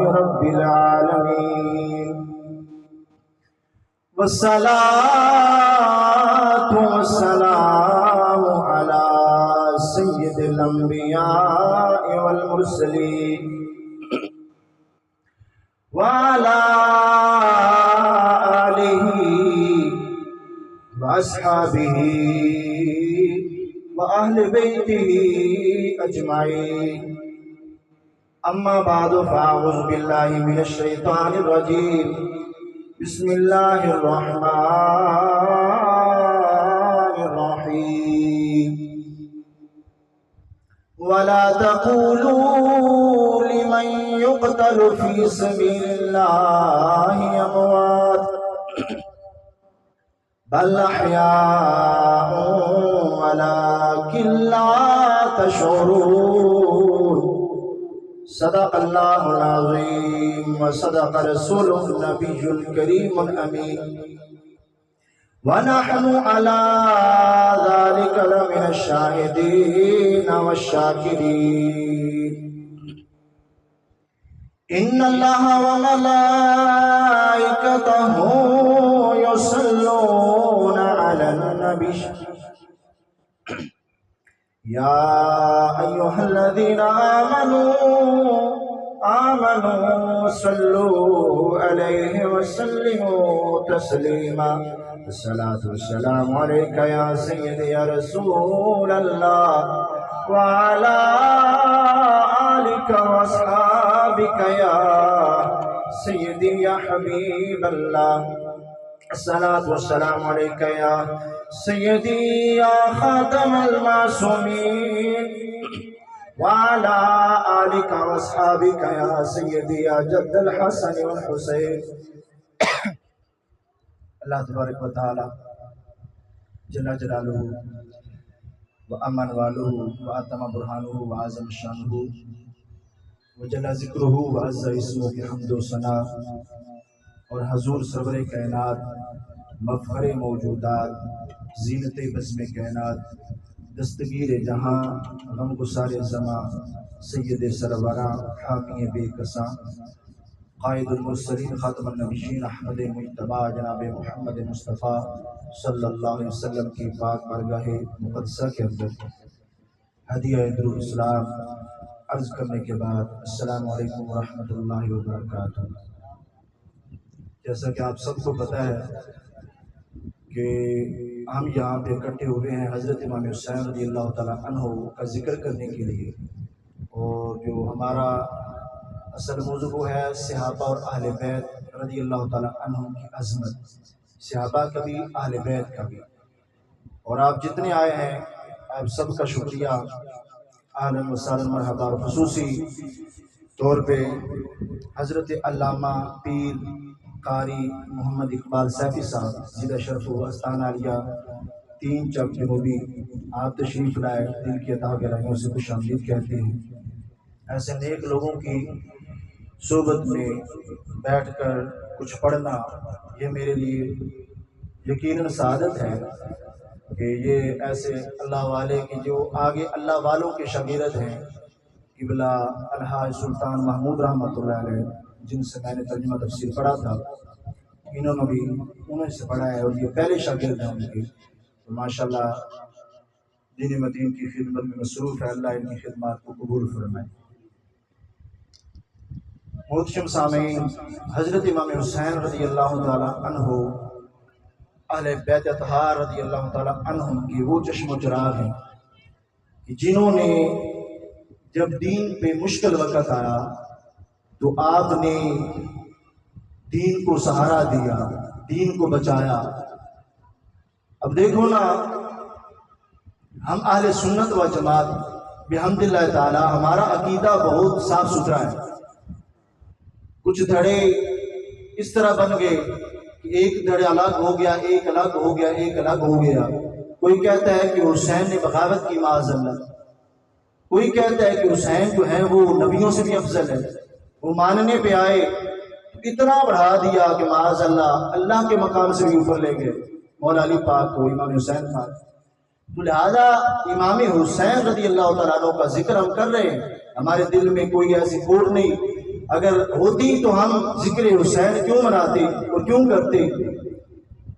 رب العالمين والصلاة والسلام على سيد الأنبياء والمرسلين وعلى آله وأصحابه وأهل بيته أجمعين أما بعد فأعوذ بالله من الشيطان الرجيم بسم الله الرحمن الرحيم ولا تقولوا لمن يقتل في سبيل الله أموات بل أحياء ولكن لا تشعرون صدق الله العظيم وصدق رسوله النبي الكريم الأمين ونحن على ذلك لمن الشاهدين والشاكرين إن الله وملائكته يصلون على النبي يا أيها الذين آمنوا صلوا عليه وسلموا تسليما الصلاة والسلام عليك يا سيدي يا رسول الله وعلى آلك وأصحابك يا سيدي يا حبيب الله الصلاة والسلام عليك يا سيدي يا خاتم المعصومين وعلى آلك وأصحابك يا سيدي يا جد الحسن والحسين اللہ تبارک و تعالی جل جلالہ وأمن والہ وأتم برہانہ وعظم شانہ وجل ذکرہ وعز اسمہ کی حمد و ثنا اور حضور سرور کائنات مفخر موجودات زینت بزم کائنات دستگیر جہاں غم گسار زماں سید سرورہ حامی بے کساں قائد المرسلین خاتم النبیین احمد مجتبی جناب محمد مصطفیٰ صلی اللہ علیہ وسلم کی پاک بارگاہ مقدسہ کے اندر ہدیہ درود اسلام عرض کرنے کے بعد السلام علیکم ورحمۃ اللہ وبرکاتہ۔ جیسا کہ آپ سب کو پتہ ہے کہ ہم یہاں پہ اکٹھے ہوئے ہیں حضرت امام حسین رضی اللہ تعالیٰ عنہ کا ذکر کرنے کے لیے، اور جو ہمارا اصل موضوع وہ ہے صحابہ اور اہل بیت رضی اللہ تعالیٰ عنہ کی عظمت، صحابہ کا بھی اہل بیت کا بھی۔ اور آپ جتنے آئے ہیں آپ سب کا شکریہ، اہلا و سہلا مرحبا۔ اور خصوصی طور پہ حضرت علامہ پیر قاری محمد اقبال سیفی صاحب جدہ شرف و استان عالیہ 3 چک جنوبی، آپ تشریف لائے، دل کی عطا گرائیوں سے خوش آمدید کہتے ہیں۔ ایسے نیک لوگوں کی صحبت میں بیٹھ کر کچھ پڑھنا یہ میرے لیے یقیناً سعادت ہے کہ یہ ایسے اللہ والے کی جو آگے اللہ والوں کے شاگرد ہیں، قبلہ الحاج سلطان محمود رحمۃ اللہ علیہ جن سے میں نے ترجمہ تفسیر پڑھا تھا، انہوں سے پڑھا ہے اور یہ پہلے شاگرد ہیں ان کے، تو ماشاءاللہ دین مدین کی خدمت میں مصروف ہے، اللہ ان کی خدمات کو قبول فرمائے۔ محترم سامعین، حضرت امام حسین رضی اللہ تعالیٰ عنہ اہل بیت اطہار رضی اللہ تعالیٰ عنہم کی وہ چشم و چراغ ہیں کہ جنہوں نے جب دین پہ مشکل وقت آیا تو آپ نے دین کو سہارا دیا، دین کو بچایا۔ اب دیکھو نا، ہم اہل سنت و جماعت بحمد اللہ تعالی ہمارا عقیدہ بہت صاف ستھرا ہے۔ کچھ دھڑے اس طرح بن گئے کہ ایک دھڑے الگ ہو گیا، ایک الگ ہو گیا، ایک الگ ہو گیا۔ کوئی کہتا ہے کہ حسین نے بغاوت کی معاذ اللہ، کوئی کہتا ہے کہ حسین جو ہے وہ نبیوں سے بھی افضل ہے، وہ ماننے پہ آئے اتنا بڑھا دیا کہ معاذ اللہ اللہ کے مقام سے بھی اوپر لے گئے مولا علی پاک کو، امام حسین پاک۔ تو لہذا امام حسین رضی اللہ تعالیٰ عنہ کا ذکر ہم کر رہے ہیں، ہمارے دل میں کوئی ایسی کوڑ نہیں، اگر ہوتی تو ہم ذکر حسین کیوں مناتے اور کیوں کرتے؟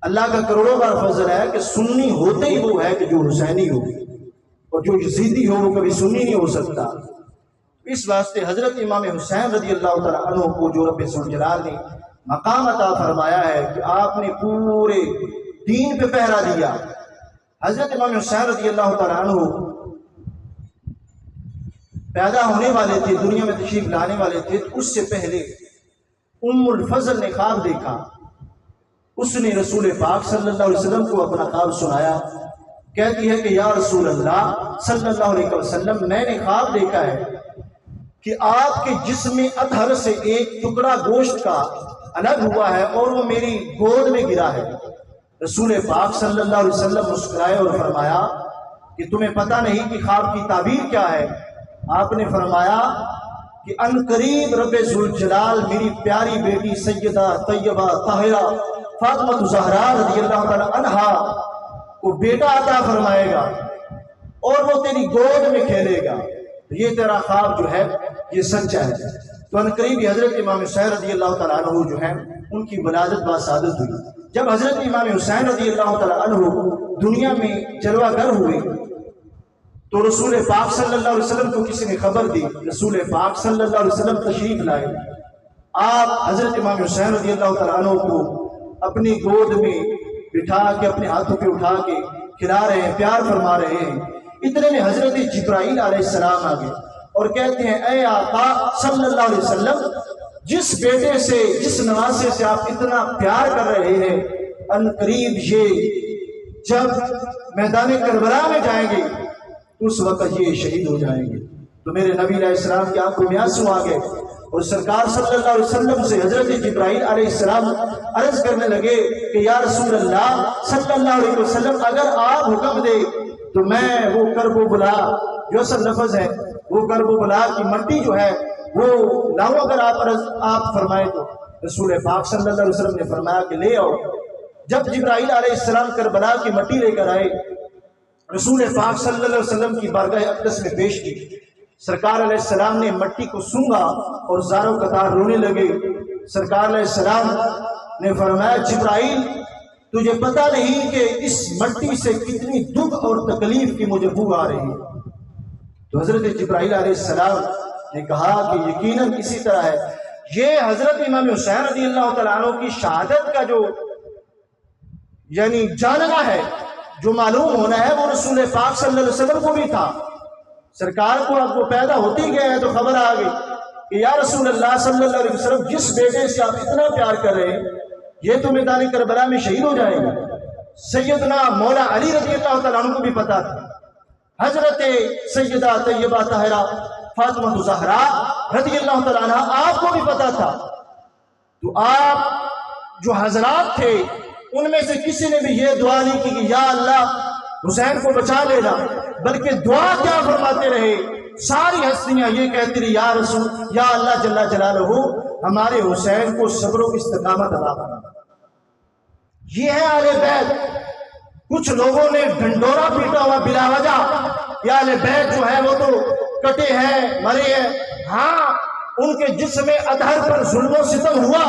اللہ کا کروڑوں بار فضل ہے کہ سنی ہوتے ہی وہ ہے کہ جو حسینی ہو، اور جو یزیدی ہو وہ کبھی سنی نہیں ہو سکتا۔ اس واسطے حضرت امام حسین رضی اللہ تعالیٰ عنہ کو جو رب ذوالجلال نے مقام عطا فرمایا ہے کہ آپ نے پورے دین پہ پہرا دیا۔ حضرت امام حسین رضی اللہ تعالیٰ عنہ پیدا ہونے والے تھے، دنیا میں تشریف لانے والے تھے، اس سے پہلے ام الفضل نے خواب دیکھا، اس نے رسول پاک صلی اللہ علیہ وسلم کو اپنا خواب سنایا، کہتی ہے کہ یا رسول اللہ صلی اللہ علیہ وسلم، میں نے خواب دیکھا ہے کہ آپ کے جسم اطہر سے ایک ٹکڑا گوشت کا الگ ہوا ہے اور وہ میری گود میں گرا ہے۔ رسول پاک صلی اللہ علیہ وسلم مسکرائے اور فرمایا کہ تمہیں پتہ نہیں کہ خواب کی تعبیر کیا ہے؟ آپ نے فرمایا کہ ان قریب رب ذوالجلال میری پیاری بیٹی سیدہ طیبہ طاہرہ فاطمہ زہرا رضی اللہ تعالی عنہا کو بیٹا عطا فرمائے گا اور وہ تیری گود میں کھیلے گا، یہ تیرا خواب جو ہے یہ سچا ہے۔ تو ان قریب حضرت امام حسین رضی اللہ تعالیٰ عنہ جو ہے ان کی ولادت باسعادت ہوئی۔ جب حضرت امام حسین رضی اللہ تعالیٰ عنہ دنیا میں جلوہ گر ہوئے تو رسول پاک صلی اللہ علیہ وسلم کو کسی نے خبر دی، رسول پاک صلی اللہ علیہ وسلم تشریف لائے، آپ حضرت امام حسین رضی اللہ تعالیٰ عنہ کو اپنی گود میں بٹھا کے اپنے ہاتھوں پہ اٹھا کے کھلا رہے ہیں، پیار فرما رہے ہیں۔ اتنے میں حضرت جبرائیل علیہ السلام آ گئے اور کہتے ہیں اے آقا صلی اللہ علیہ وسلم، جس بیٹے سے جس نواسے سے آپ اتنا پیار کر رہے ہیں، ان قریب یہ جب میدان کربلا میں جائیں گے اس وقت یہ شہید ہو جائیں گے۔ تو میرے نبی علیہ السلام کی آنکھوں میں آنسو آ گئے اور سرکار صلی اللہ علیہ وسلم سے حضرت جبرائیل علیہ السلام عرض کرنے لگے کہ یا رسول اللہ صلی اللہ علیہ وسلم، اگر آپ حکم دے تو میں وہ کرب و بلا جو اصل لفظ ہے، وہ کرب و بلا کی مٹی جو ہے وہ لاؤں، اگر آپ فرمائے تو۔ رسول پاک صلی اللہ علیہ وسلم نے فرمایا کہ لے آؤ۔ جب جبرائیل علیہ السلام کربلا کی مٹی لے کر آئے، رسول پاک صلی اللہ علیہ وسلم کی بارگاہ اقدس میں پیش کی، سرکار علیہ السلام نے مٹی کو سونگا اور زاروں قطار رونے لگے۔ سرکار علیہ السلام نے فرمایا جبرائیل، تجھے پتہ نہیں کہ اس مٹی سے کتنی دکھ اور تکلیف کی مجھے بو آ رہی ہے؟ تو حضرت جبرائیل علیہ السلام نے کہا کہ یقیناً اسی طرح ہے۔ یہ حضرت امام حسین رضی اللہ تعالیٰ عنہ کی شہادت کا جو یعنی جاننا ہے، جو معلوم ہونا ہے، وہ رسول پاک صلی اللہ علیہ وسلم کو بھی تھا۔ سرکار کو اب وہ پیدا ہوتی گئے ہیں تو خبر آ گئی کہ یا رسول اللہ صلی اللہ علیہ وسلم، جس بیٹے سے آپ اتنا پیار کر رہے ہیں یہ تو میدان کربلا میں شہید ہو جائے گا۔ سیدنا مولا علی رضی اللہ تعالیٰ عنہ کو بھی پتا تھا، حضرت سیدہ طیبہ طاہرہ فاطمہ زہرا رضی اللہ تعالیٰ عنہ آپ کو بھی پتا تھا۔ تو آپ جو حضرات تھے ان میں سے کسی نے بھی یہ دعا نہیں کی کہ یا اللہ حسین کو بچا لینا، بلکہ دعا کیا فرماتے رہے، ساری ہستیاں یہ کہتی رہی یا رسول یا اللہ جل جلالہ ہمارے حسین کو صبر و استقامت عطا فرما۔ یہ ہے اہل بیت۔ کچھ لوگوں نے ڈھنڈورا پیٹا ہوا بلا وجہ، یا اہل بیت جو ہے وہ تو کٹے ہیں، مرے ہیں۔ ہاں ان کے جسم اطہر پر ظلم و ستم ہوا،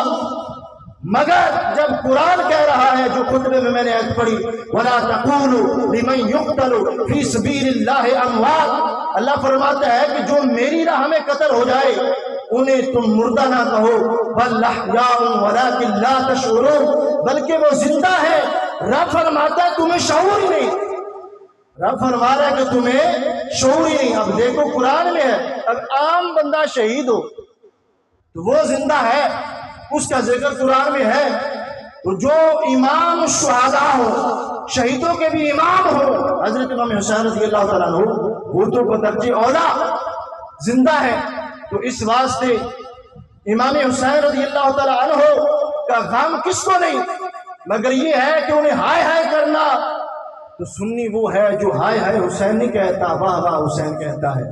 مگر جب قرآن کہہ رہا ہے، جو خطبے میں میں نے عید پڑھی، وَلَا تَقُولُوا لِمَنْ يُقْتَلُ فِي سَبِيلِ اللَّهِ أَمْوَاتٌ، اللہ فرماتا ہے کہ جو میری راہ میں قتل ہو جائے انہیں تم مردہ نہ کہو، بَلْ أَحْيَاءٌ وَلَٰكِن لَا تَشْعُرُونَ، بلکہ وہ زندہ ہے۔ رب فرماتا ہے تمہیں شعور ہی نہیں، رب فرما رہا ہے کہ تمہیں شعور ہی نہیں۔ اب دیکھو قرآن میں ہے، اب عام بندہ شہید ہو تو وہ زندہ ہے، اس کا ذکر قرآن میں ہے۔ تو جو امام شہداء ہو، شہیدوں کے بھی امام ہو، حضرت امام حسین رضی اللہ تعالیٰ عنہ، وہ تو بدرجہ اولا زندہ ہے۔ تو اس واسطے امام حسین رضی اللہ تعالیٰ عنہ کا غم کس کو نہیں، مگر یہ ہے کہ انہیں ہائے ہائے کرنا۔ تو سنی وہ ہے جو ہائے ہائے حسین نہیں کہتا، واہ واہ حسین کہتا ہے۔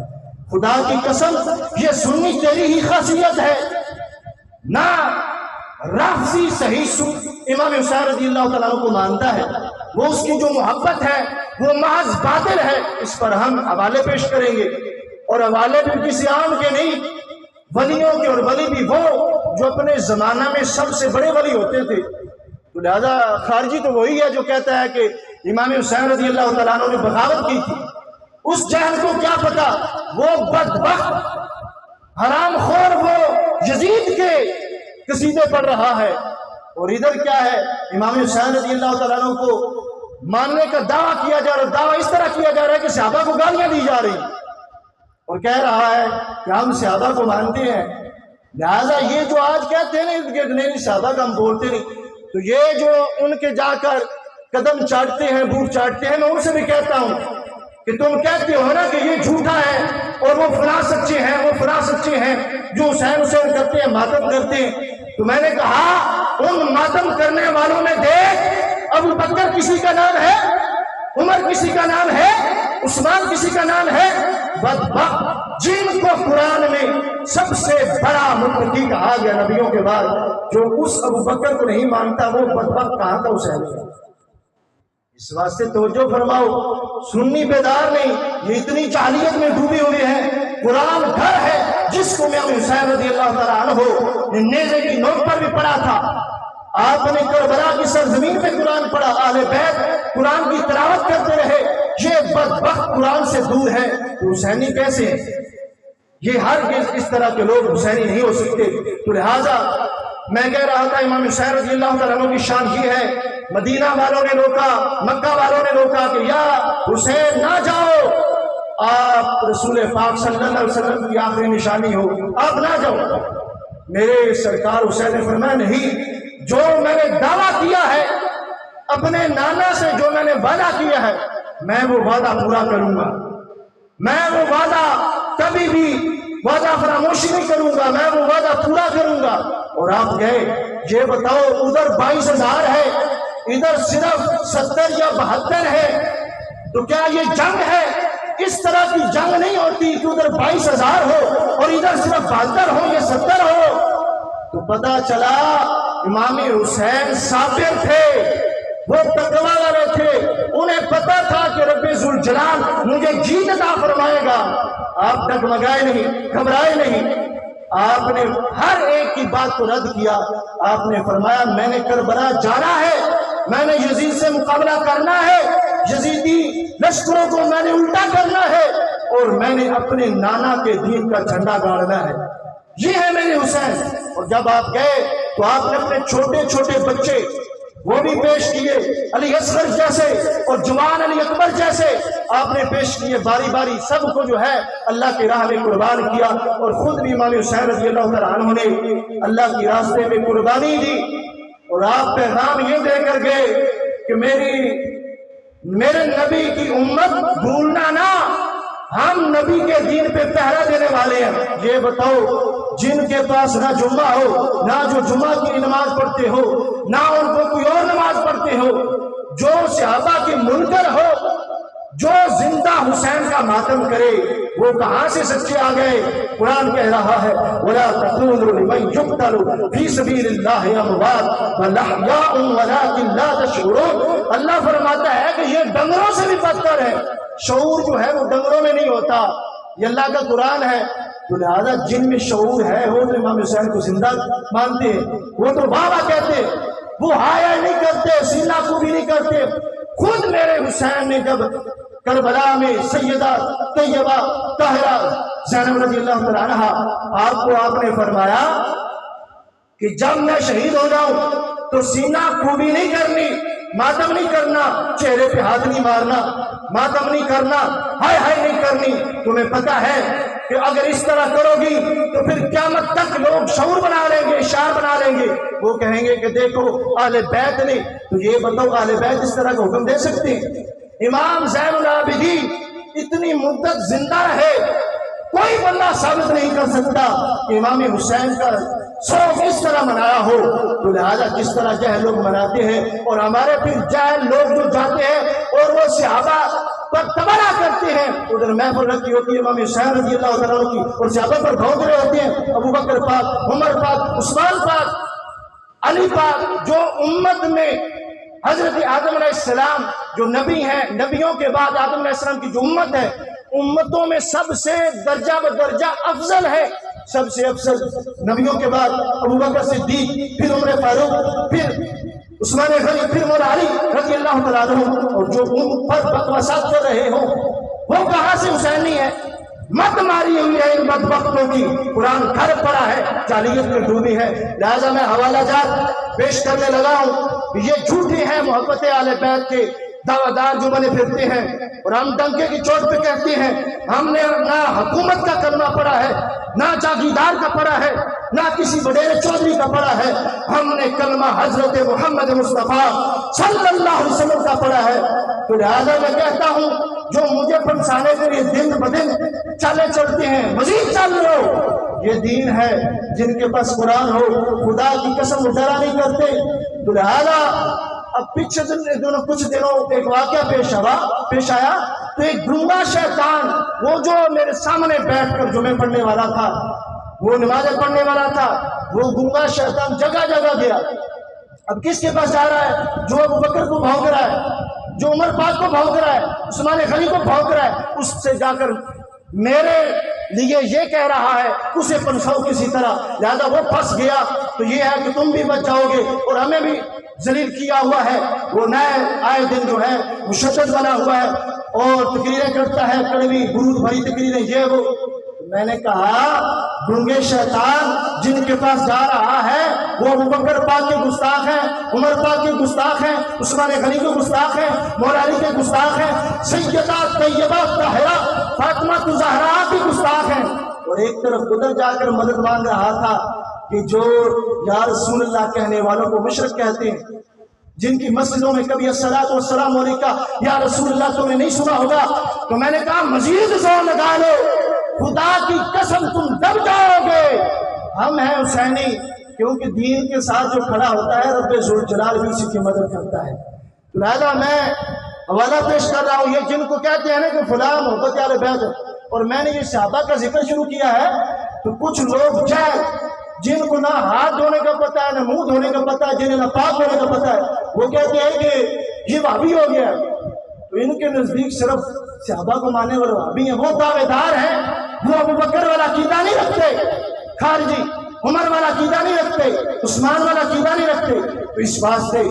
خدا کی قسم یہ سنی تیری ہی خاصیت ہے، نہ رافضی صحیح امام حسین رضی اللہ تعالیٰ عنہ کو مانتا ہے، وہ اس کی جو محبت ہے وہ محض باطل ہے۔ اس پر ہم حوالے پیش کریں گے، اور حوالے بھی کسی عام کے نہیں، ولیوں کے، اور ولی بھی وہ جو اپنے زمانہ میں سب سے بڑے ولی ہوتے تھے۔ تو لہذا خارجی تو وہی ہے جو کہتا ہے کہ امام حسین رضی اللہ تعالیٰ عنہ نے بغاوت کی تھی۔ اس جہل کو کیا پتا، وہ بدبخت حرام خور وہ یزید کے قصیدے پڑھ رہا ہے، اور ادھر کیا ہے، امام حسین رضی اللہ تعالیٰ عنہ کو ماننے کا دعویٰ کیا جا رہا ہے، دعویٰ اس طرح کیا جا رہا ہے کہ صحابہ کو گالیاں دی جا رہی، اور کہہ رہا ہے کہ ہم صحابہ کو مانتے ہیں۔ لہٰذا یہ جو آج کہتے ہیں کہ نہیں صحابہ کا ہم بولتے نہیں، تو یہ جو ان کے جا کر قدم چاٹتے ہیں، بوٹ چاٹتے ہیں، میں ان سے بھی کہتا ہوں کہ تم کہتے ہو نا کہ یہ جھوٹا ہے اور وہ فلاں سچے ہیں، وہ فلاں سچے ہیں، جو حسین حسین کرتے ہیں، ماتم کرتے ہیں۔ تو میں نے کہا ان ماتم کرنے والوں میں دیکھ، ابو بکر کسی کا نام ہے، عمر کسی کا نام ہے، عثمان کسی کا نام ہے؟ بدبخت جن کو قرآن میں سب سے بڑا متقی کہا گیا نبیوں کے بعد، جو اس ابو بکر کو نہیں مانتا وہ بدبخت کہاں کا حسین ہے؟ اس واسطے توجہ فرماؤ، سنی بیدار نہیں، یہ اتنی جہلیت میں ڈوبے ہوئے ہیں۔ قرآن گھر ہے جس کو امام حسین رضی اللہ تعالیٰ عنہ نے نیزے کی نوک پر بھی پڑھا تھا۔ آپ نے کربلا کی سرزمین پہ قرآن پڑھا، اہل بیت قرآن کی تلاوت کرتے رہے۔ یہ بدبخت قرآن سے دور ہے تو حسینی کیسے ہیں؟ یہ ہرگز اس طرح کے لوگ حسینی نہیں ہو سکتے۔ تو لہٰذا میں کہہ رہا تھا امام حسین رضی اللہ تعالیٰ عنہ کی شان یہ ہے، مدینہ والوں نے روکا، مکہ والوں نے روکا کہ یا حسین نہ جاؤ، آپ رسول پاک صلی اللہ علیہ وسلم کی آخری نشانی ہو، آپ نہ جاؤ۔ میرے سرکار حسین نے فرمایا نہیں، جو میں نے دعویٰ کیا ہے اپنے نانا سے، جو میں نے وعدہ کیا ہے، میں وہ وعدہ پورا کروں گا، میں وہ وعدہ کبھی بھی وعدہ فراموشی نہیں کروں گا، میں وہ وعدہ پورا کروں گا۔ اور آپ گئے، یہ بتاؤ ادھر 22,000 ہے، ادھر صرف 70 یا 72 ہے، تو کیا یہ جنگ ہے؟ اس طرح کی جنگ نہیں ہوتی کہ ادھر 22,000 ہو اور ادھر صرف 72 ہو یا 70 ہو۔ تو پتا چلا امام حسین صابر تھے، وہ تقویٰ والے تھے، انہیں پتا تھا کہ رب ذوالجلال مجھے جیت عطا فرمائے گا۔ آپ ڈگمگائے نہیں، گھبرائے نہیں، آپ نے ہر ایک کی بات کو رد کیا۔ آپ نے فرمایا میں نے کربلا جانا ہے، میں نے یزید سے مقابلہ کرنا ہے، یزیدی لشکروں کو میں نے الٹا کرنا ہے، اور میں نے اپنے نانا کے دین کا جھنڈا گاڑنا ہے۔ یہ ہے میرے حسین۔ اور جب آپ گئے تو آپ نے اپنے چھوٹے چھوٹے بچے وہ بھی پیش کیے، علی اصغر جیسے اور جوان علی اکبر جیسے آپ نے پیش کیے، باری باری سب کو جو ہے اللہ کی راہ میں قربان کیا، اور خود بھی امام حسین رضی اللہ تعالیٰ عنہ نے اللہ کی راستے میں قربانی دی۔ اور آپ پیغام یہ دے کر گئے کہ میرے نبی کی امت بھولنا نہ، ہم نبی کے دین پہ پہرا دینے والے ہیں۔ یہ بتاؤ جن کے پاس نہ جمعہ ہو، نہ جو جمعہ کی نماز پڑھتے ہو، نہ ان کو کوئی اور نماز پڑھتے ہو، جو صحابہ کے منکر ہو، جو زندہ حسین کا ماتم کرے، وہ کہاں سے سچے آ گئے؟ قرآن کہہ رہا ہے وَلَا تَقُولُوا لِمَن يُقْتَلُ فِي سَبِيلِ اللَّهِ أَمْوَاتٌ بَلْ أَحْيَاءٌ وَلَٰكِن لَّا تَشْعُرُونَ۔ اللہ فرماتا ہے کہ یہ ڈنگروں سے بھی بدتر ہے۔ شعور جو ہے وہ ڈنگروں میں نہیں ہوتا، یہ اللہ کا قرآن ہے۔ تو لہذا جن میں شعور ہے وہ تو امام حسین کو زندہ مانتے ہیں، وہ تو بابا کہتے، وہ ہایا نہیں کرتے، سینہ کو بھی نہیں کرتے۔ خود میرے حسین نے جب کربلا میں سیدہ طیبہ طاہرہ زینب رضی اللہ تعالیٰ عنہا آپ نے فرمایا کہ جب میں شہید ہو جاؤں تو سینہ کو بھی نہیں کرنی، ماتم نہیں کرنا، چہرے پہ ہاتھ نہیں مارنا، ماتم نہیں کرنا، ہائے ہائے نہیں کرنی۔ تمہیں پتہ ہے کہ اگر اس طرح کرو گی تو پھر قیامت تک لوگ شعور بنا لیں گے، اشعار بنا لیں گے، وہ کہیں گے کہ دیکھو اہل بیت نے۔ تو یہ بتاؤ اہل بیت اس طرح کا حکم دے سکتے ہیں؟ امام زین العابدین اتنی مدت زندہ رہے، کوئی بندہ ثابت نہیں کر سکتا کہ امام حسین کا سوگ اس طرح منایا ہو۔ تو لہذا جس طرح جہل لوگ مناتے ہیں، اور ہمارے پھر جہل لوگ جو جاتے ہیں اور وہ صحابہ پر تبرہ کرتے ہیں، ادھر محفل رکھی ہوتی ہے امام حسین رضی اللہ عنہ کی، اور صحابہ پر بھونک رہے ہوتے ہیں، ابو بکر پاک، عمر پاک، عثمان پاک، علی پاک، جو امت میں حضرت آدم علیہ السلام جو نبی ہیں، نبیوں کے بعد آدم علیہ السلام کی جو امت ہے، امتوں میں سب سے درجہ بدرجہ افضل ہے، سب سے افضل نبیوں کے بعد ابوبکر صدیق، پھر عمر فاروق، پھر عثمان غنی، پھر مولا علی رضی اللہ تعالیٰ عنہ، اور جو ان پر بکواسات کر رہے ہوں وہ کہاں سے حسینی ہے؟ مت ماری ہوئی ہے ان بدبختوں کی، قرآن گھر پڑا ہے، جاہلیت میں ڈوبی ہے۔ لہذا میں حوالہ جات پیش کرنے لگا ہوں، یہ جھوٹے ہیں محبت اہل بیت کے دعویٰ دار جو بنے پھرتے ہیں، اور ہم ڈنکے کی چوٹ پہ کہتے ہیں ہم نے نہ حکومت کا کلمہ پڑھا ہے، نہ جاگیردار کا پڑھا ہے، نہ کسی وڈیرے چودھری کا پڑھا ہے، ہم نے کلمہ حضرت محمد مصطفیٰ صلی اللہ علیہ وسلم کا پڑھا ہے۔ تو لہذا میں کہتا ہوں جو مجھے پھنسانے کے لیے دن بدن چلے چلتے ہیں، مزید چل لو، یہ دین ہے جن کے پاس قرآن ہو خدا کی قسم ڈرا نہیں کرتے۔ تو لہذا اب پیچھے کچھ دنوں ایک واقعہ پیش آیا، تو ایک گنگا شیطان، وہ جو میرے سامنے بیٹھ کر جمعے پڑھنے والا تھا، وہ نمازیں پڑھنے والا تھا، وہ گنگا شیطان جگہ جگہ گیا۔ اب کس کے پاس جا رہا ہے؟ جو ابوبکر کو بھونک رہا ہے، جو عمر پاک کو بھونک رہا ہے، عثمان غنی کو بھونک رہا ہے، اس سے جا کر میرے لیے یہ کہہ رہا ہے اسے پنساؤ کسی طرح۔ لہذا وہ پھنس گیا۔ تو یہ ہے کہ تم بھی بچ جاؤ گے اور ہمیں بھی ذلیل کیا ہوا ہے۔ وہ نئے آئے دن جو ہے مشدد بنا ہوا ہے اور تقریریں کرتا ہے، کڑوی برود بھری تقریریں، یہ وہ۔ میں نے کہا گنگے شیطان جن کے پاس جا رہا ہے وہ ابوبکر پاک کے گستاخ ہیں، عمر پاک کے گستاخ ہیں، عثمان غنی کے گستاخ ہیں، مولا علی کے گستاخ ہیں، سیدہ طیبہ طاہرہ فاطمہ زہرا کی گستاخ ہیں۔ اور ایک طرف ادھر جا کر مدد مانگ رہا تھا کہ جو یا رسول اللہ کہنے والوں کو مشرک کہتے ہیں، جن کی مسجدوں میں کبھی الصلاۃ والسلام علیکہ یا رسول اللہ تم نے نہیں سنا ہوگا۔ تو میں نے کہا مزید زور لگا لو، خدا کی قسم تم دب جاؤ گے۔ ہم ہیں حسینی، کیونکہ دین کے ساتھ جو کھڑا ہوتا ہے رب ذوالجلال بھی اسی کی مدد کرتا ہے۔ لہذا میں حوالہ پیش کر رہا ہوں، یہ جن کو کہتے ہیں نا کہ فلاں محبت اہل بیت ہے، اور میں نے یہ صحابہ کا ذکر شروع کیا ہے، تو کچھ لوگ جن کو نہ ہاتھ دھونے کا پتہ ہے، نہ منہ دھونے کا پتہ ہے، جنہیں نہ پاک ہونے کا پتہ ہے، وہ کہتے ہیں کہ یہ وہابی ہو گیا۔ تو ان کے نزدیک صرف صحابہ کو ماننے والے وہابی ہیں، وہ دعوے دار ہیں، وہ ابوبکر والا عقیدہ نہیں رکھتے، خارجی عمر والا عقیدہ نہیں رکھتے، عثمان والا عقیدہ نہیں رکھتے۔ تو اس واسطے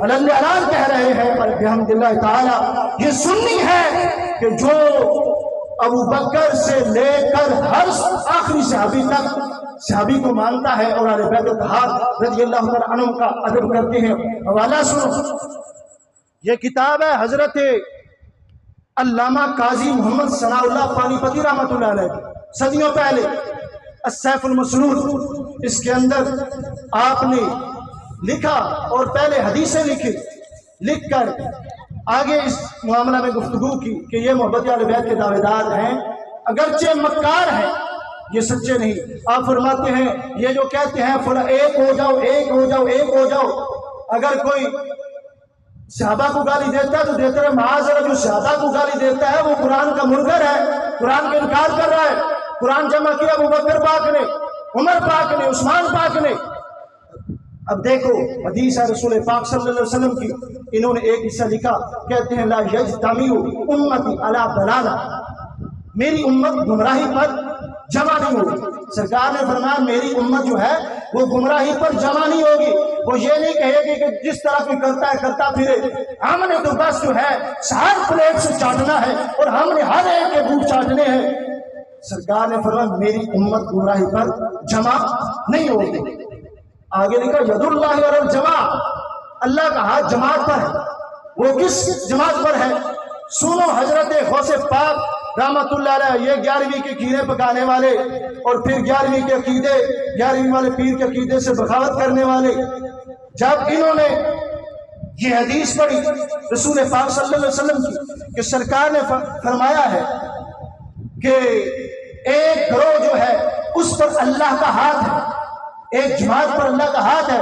علان کہہ رہے ہیں اور بحمد اللہ تعالی یہ سنی ہے کہ جو ابوبکر سے لے کر ہر آخری صحابی تک صحابی کو مانتا ہے اور اہل بیت الطہار رضی اللہ عنہ کا ادب کرتے ہیں۔ حوالہ سنو، یہ کتاب ہے حضرت علامہ قاضی محمد ثناء اللہ پانی پتی رحمۃ اللہ علیہ، صدیوں پہلے، السیف المسلول۔ اس کے اندر آپ نے لکھا اور پہلے حدیثیں لکھی، لکھ کر آگے اس معاملہ میں گفتگو کی کہ یہ محبت اہل بیت کے دعوے دار ہیں، اگرچہ مکار ہیں، یہ سچے نہیں۔ آپ فرماتے ہیں یہ جو کہتے ہیں فلاں ایک ہو جاؤ، ایک ہو جاؤ، ایک ہو جاؤ، اگر کوئی صحابہ کو گالی دیتا ہے تو دیتا ہے معاذ اللہ، جو صحابہ کو گالی دیتا ہے وہ قرآن کا منکر ہے، قرآن کا انکار کر رہا ہے۔ قرآن جمع کیا ابوبکر پاک نے، عمر پاک نے، عثمان پاک نے۔ اب دیکھو حدیث ہے رسول پاک صلی اللہ علیہ وسلم کی، انہوں نے ایک حصہ لکھا، کہتے ہیں لا یجتمع امتی علی ضلالہ، میری امت گمراہی پر جمع نہیں ہوگی۔ سرکار نے فرمایا میری امت جو ہے وہ گمراہی پر جمع نہیں ہوگی، وہ یہ نہیں کہے گی کہ جس طرح کوئی کرتا ہے کرتا پھرے، ہم نے تو بس جو ہے ہر پلیٹ سے چاٹنا ہے اور ہم نے ہر ایک کے بوٹ چاٹنے ہیں۔ سرکار نے فرمایا میری امت گمراہی پر جمع نہیں ہوگی۔ آگے لکھا ید اللہ علی الجماع، اللہ کا ہاتھ جماعت پر ہے۔ وہ کس جماعت پر ہے؟ سنو حضرت غوث پاک رحمت اللہ علیہ، یہ 11ویں کے کھیرے پکانے والے اور پھر 11ویں کے عقیدے، 11ویں والے پیر کے عقیدے سے بغاوت کرنے والے، جب انہوں نے یہ حدیث پڑھی رسول پاک صلی اللہ علیہ وسلم کی کہ سرکار نے فرمایا ہے کہ ایک گروہ جو ہے اس پر اللہ کا ہاتھ ہے، ایک جماعت پر اللہ کا ہاتھ ہے،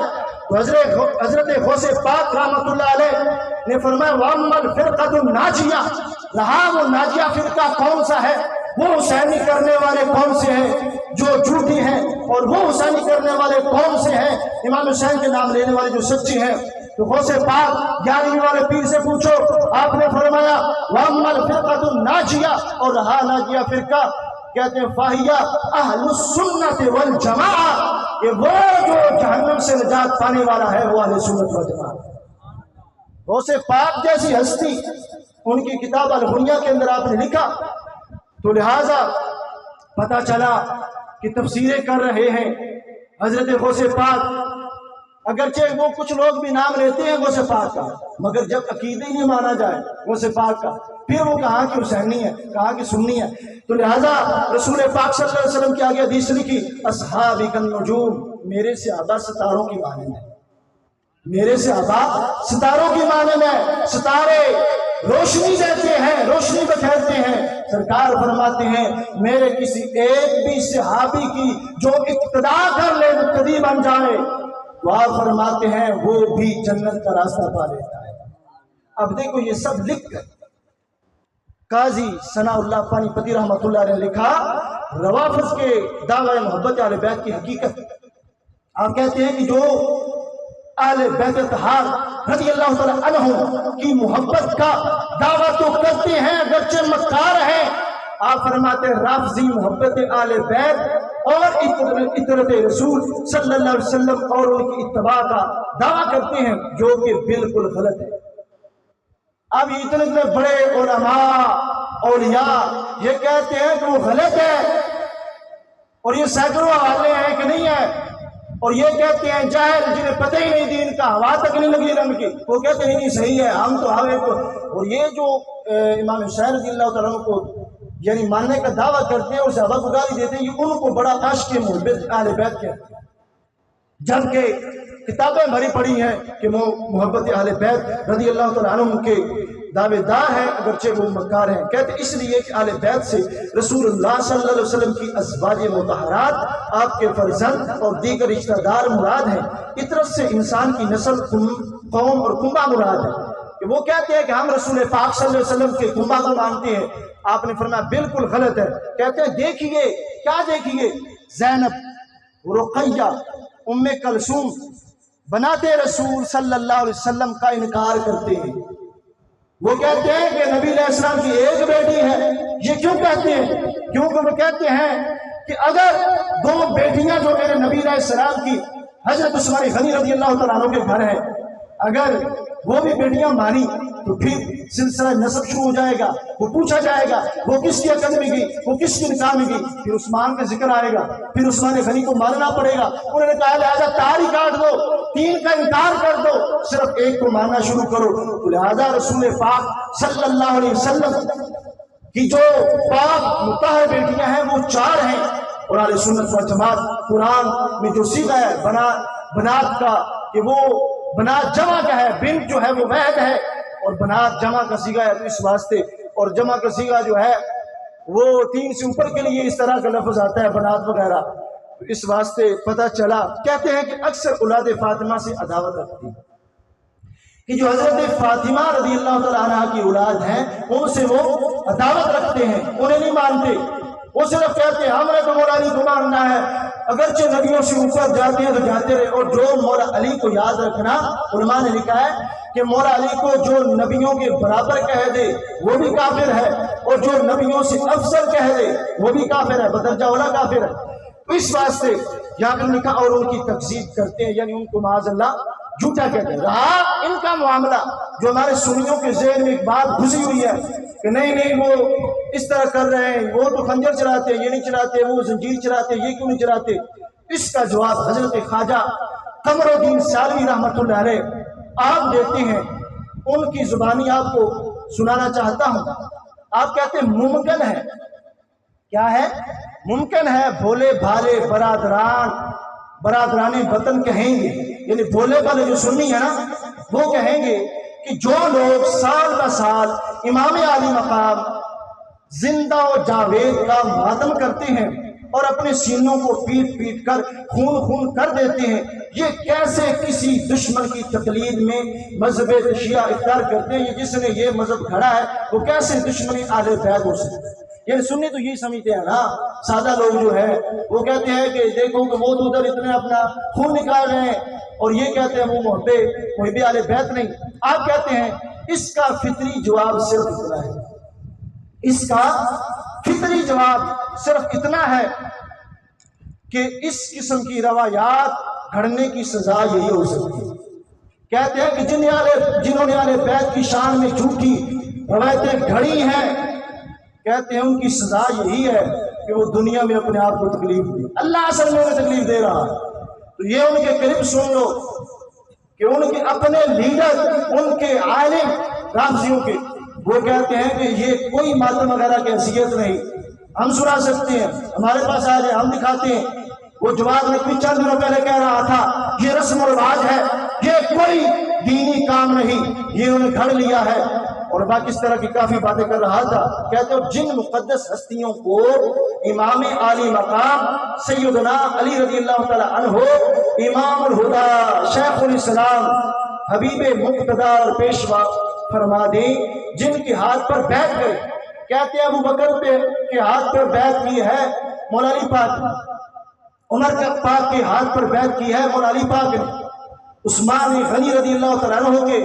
تو حضرت غوث پاک رحمت اللہ علیہ نے فرمایا وَأَمَّا الْفِرْقَةُ النَّاجِيَةُ، رہا وہ ناجیہ فرقہ کون سا ہے، وہ حسینی کرنے والے کون سے ہیں جو جھوٹی ہیں، اور وہ حسینی کرنے والے کون سے ہیں امام حسین کے نام لینے والے جو سچے ہیں۔ تو غوث پاک 11ویں والے پیر سے پوچھو، آپ نے فرمایا وَأَمَّا الْفِرْقَةُ النَّاجِيَةُ، اور رہا ناجیہ فرقہ، کہتے ہیں فَاہِيَ أَهْلُ السُّنَّةِ وَالْجَمَاعَةِ، کہ وہ جو جہنم سے نجات پانے والا ہے وہ اہل سنت والجماعت۔ غوث پاک جیسی ہستی ان کی کتاب الغنیہ کے اندر آپ نے لکھا، تو لہٰذا پتہ چلا کہ تفسیریں کر رہے ہیں حضرت غوث پاک، اگرچہ وہ کچھ لوگ بھی نام لیتے ہیں غوث پاک کا، مگر جب عقیدہ ہی نہیں مانا جائے غوث پاک کا، پھر وہ کہاں کی حسینی ہے، کہاں کی سنی ہے۔ تو لہٰذا رسول پاک صلی اللہ علیہ وسلم کی آگے حدیث لکھی اصحابی کالنجوم، میرے صحابہ ستاروں کی مانند ہیں، میرے صحابہ ستاروں کی مانند ہیں، ستارے روشنی دیتے ہیں، روشنی بکھیرتے ہیں۔ سرکار فرماتے ہیں میرے کسی ایک بھی صحابی کی جو اقتدا کر لے، مقتدی بن جائے، وہ فرماتے ہیں وہ بھی جنت کا راستہ پا لیتا ہے۔ اب دیکھو یہ سب لکھ کر قاضی ثناء اللہ پانی پتی رحمۃ اللہ علیہ نے لکھا روافض کے دعوی محبت اہل بیت کی حقیقت۔ آپ کہتے ہیں کہ جو اہل بیت اطہار رضی اللہ تعالیٰ عنہ کی محبت کا دعویٰ تو کرتے ہیں اگرچہ مکار ہیں، آپ فرماتے ہیں رافضی محبت اہل بیت اور اطاعت رسول صلی اللہ علیہ وسلم اور ان کی اتباع کا دعویٰ کرتے ہیں، جو کہ بالکل غلط ہے۔ اب اتنے بڑے علماء اولیاء یہ کہتے ہیں کہ وہ غلط ہے، اور یہ سینکڑوں حوالے ہیں کہ نہیں ہے، اور یہ کہتے ہیں جاہل جنہیں پتہ ہی نہیں دین کا، ہوا تک نہیں لگی رنگ کی، وہ کہتے ہیں نہیں صحیح ہے، ہم تو ہوے کو۔ اور یہ جو امام حسین رضی اللہ تعالیٰ عنہ کو یعنی ماننے کا دعویٰ کرتے ہیں اور صحابہ کو گالی دیتے ہیں، یہ ان کو بڑا عاشق محبت اہل بیت کہتے ہیں، جبکہ کتابیں بھری پڑی ہیں کہ وہ محبت اہل بیت رضی اللہ تعالیٰ عنہ کے دعوے دار ہیں اگرچہ وہ مکار ہیں۔ کہتے اس لیے کہ اہل بیت سے رسول اللہ صلی اللہ علیہ وسلم کی ازواج مطہرات، آپ کے فرزند اور دیگر رشتہ دار مراد ہیں، اطرت سے انسان کی نسل، قوم اور کنبہ مراد ہے۔ کہ وہ کہتے ہیں کہ ہم رسول پاک صلی اللہ علیہ وسلم کے کنبہ کو مانتے ہیں، آپ نے فرمایا بالکل غلط ہے۔ کہتے ہیں دیکھیے کیا دیکھیے، زینب، رقیہ، ام کلثوم بنات رسول صلی اللہ علیہ وسلم کا انکار کرتے ہیں۔ وہ کہتے ہیں کہ نبی علیہ السلام کی ایک بیٹی ہے۔ یہ کیوں کہتے ہیں؟ کیونکہ وہ کہتے ہیں کہ اگر دو بیٹیاں جو میرے نبی علیہ السلام کی حضرت عثمان غنی رضی اللہ تعالیٰ عنہ کے گھر ہیں، اگر وہ بھی بیٹیاں مانی تو پھر سلسلہ نسب شروع ہو جائے گا، وہ پوچھا جائے گا وہ کس کی عقد میں گئی، وہ کس کی نکاح میں گئی، پھر عثمان کا ذکر آئے گا، پھر عثمان غنی کو ماننا پڑے گا۔ انہوں نے کہا لہٰذا تاری کاٹ دو، تین کا انکار کر دو، صرف ایک کو ماننا شروع کرو۔ تو لہٰذا رسول پاک صلی اللہ علیہ وسلم کی جو پاک مطہر بیٹیاں ہیں وہ 4 ہیں، اور اہل سنت والجماعت قرآن میں جو صیغہ ہے بنات کا، کہ وہ بنات جمع کا ہے، بنت جو ہے وہ واحد ہے اور بنات جمع کا صیغہ ہے، تو اس واسطے، اور جمع کا صیغہ جو ہے وہ 3 سے اوپر کے لیے اس طرح کا لفظ آتا ہے بنات وغیرہ، تو اس واسطے پتہ چلا۔ کہتے ہیں کہ اکثر اولاد فاطمہ سے عداوت رکھتی کہ جو حضرت فاطمہ رضی اللہ تعالیٰ عنہ کی اولاد ہیں ان سے وہ عداوت رکھتے ہیں، انہیں نہیں مانتے، وہ صرف کہتے ہیں ہم نے تو مولا علی کو ماننا ہے، اگرچہ نبیوں سے اوپر جاتے ہیں تو جاتے رہے۔ اور جو مولا علی کو یاد رکھنا، علماء نے لکھا ہے کہ مولا علی کو جو نبیوں کے برابر کہہ دے وہ بھی کافر ہے، اور جو نبیوں سے افضل کہہ دے وہ بھی کافر ہے، بدرجہ اولا کافر ہے۔ تو اس واسطے یہاں پر لکھا، اور ان کی تکذیب کرتے ہیں، یعنی ان کو معاذ اللہ جھوٹا کہتے ہیں۔ رہا ان کا معاملہ جو ہمارے سنیوں کے ذہن میں ایک بات گھسی ہوئی ہے کہ نہیں وہ اس طرح کر رہے ہیں، وہ تو خنجر چلاتے ہیں، یہ نہیں چلاتے، وہ زنجیر چلاتے ہیں، یہ کیوں نہیں چلاتے، اس کا جواب حضرت خواجہ قمر الدین سالوی رحمۃ اللہ علیہ آپ دیتے ہیں۔ ان کی زبانی آپ کو سنانا چاہتا ہوں۔ آپ کہتے ہیں ممکن ہے، کیا ہے؟ ممکن ہے بھولے بھالے برادران وطن کہیں گے، یعنی بھولے بھالے جو سنی ہے نا وہ کہیں گے کہ جو لوگ سال بہ سال امام عالی مقام زندہ و جاوید کا ماتم کرتے ہیں اور اپنے سینوں کو پیٹ پیٹ کر خون خون کر دیتے ہیں، یہ کیسے کسی دشمن کی تقلید میں مذہب شیعہ اختیار کرتے ہیں؟ یہ جس نے یہ مذہب گھڑا ہے وہ کیسے دشمنی اہل بیت ہو سکتے ہیں؟ یعنی سنی تو یہی سمجھتے ہیں نا، سادہ لوگ جو ہے وہ کہتے ہیں کہ دیکھو کہ وہ تو ادھر اتنے اپنا خون نکال رہے ہیں، اور یہ کہتے ہیں وہ محب اہل بیت نہیں۔ آپ کہتے ہیں اس کا فطری جواب صرف اتنا ہے، اس کا فطری جواب صرف اتنا ہے کہ اس قسم کی روایات گھڑنے کی سزا یہی ہو سکتی ہے۔ کہتے ہیں کہ جنہوں نے اہل بیت کی شان میں جھوٹی روایتیں گھڑی ہیں، کہتے ہیں ان کی سزا یہی ہے کہ وہ دنیا میں اپنے آپ کو تکلیف دے، اللہ اصل میں انہیں تکلیف دے رہا ہے۔ تو یہ ان کے قریب سن لو کہ ان کے اپنے لیڈر، ان کے عالم رافضیوں کے، وہ کہتے ہیں کہ یہ کوئی ماتم وغیرہ کی حیثیت نہیں، ہم سنا سکتے ہیں، ہمارے پاس آ جائے ہم دکھاتے ہیں۔ وہ جواد نقوی چند دنوں پہلے کہہ رہا تھا یہ رسم و رواج ہے، یہ کوئی دینی کام نہیں، یہ انہوں نے گھڑ لیا ہے، اور باقی اس طرح کی کافی باتیں کر رہا تھا۔ کہتے ہیں جن مقدس ہستیوں کو امام عالی مقام سیدنا علی رضی اللہ تعالی عنہ، امام الہدا، شیخ الاسلام، حبیب مقتدی اور پیشوا فرما دیں، جن کے ہاتھ پر بیعت کرے، کہتے ہیں ابو بکر کے ہاتھ پر بیعت کی ہے مولا علی پاک نے، عمر پاک کے ہاتھ پر بیعت کی ہے مولا علی پاک نے، عثمان غنی رضی اللہ تعالیٰ عنہ کے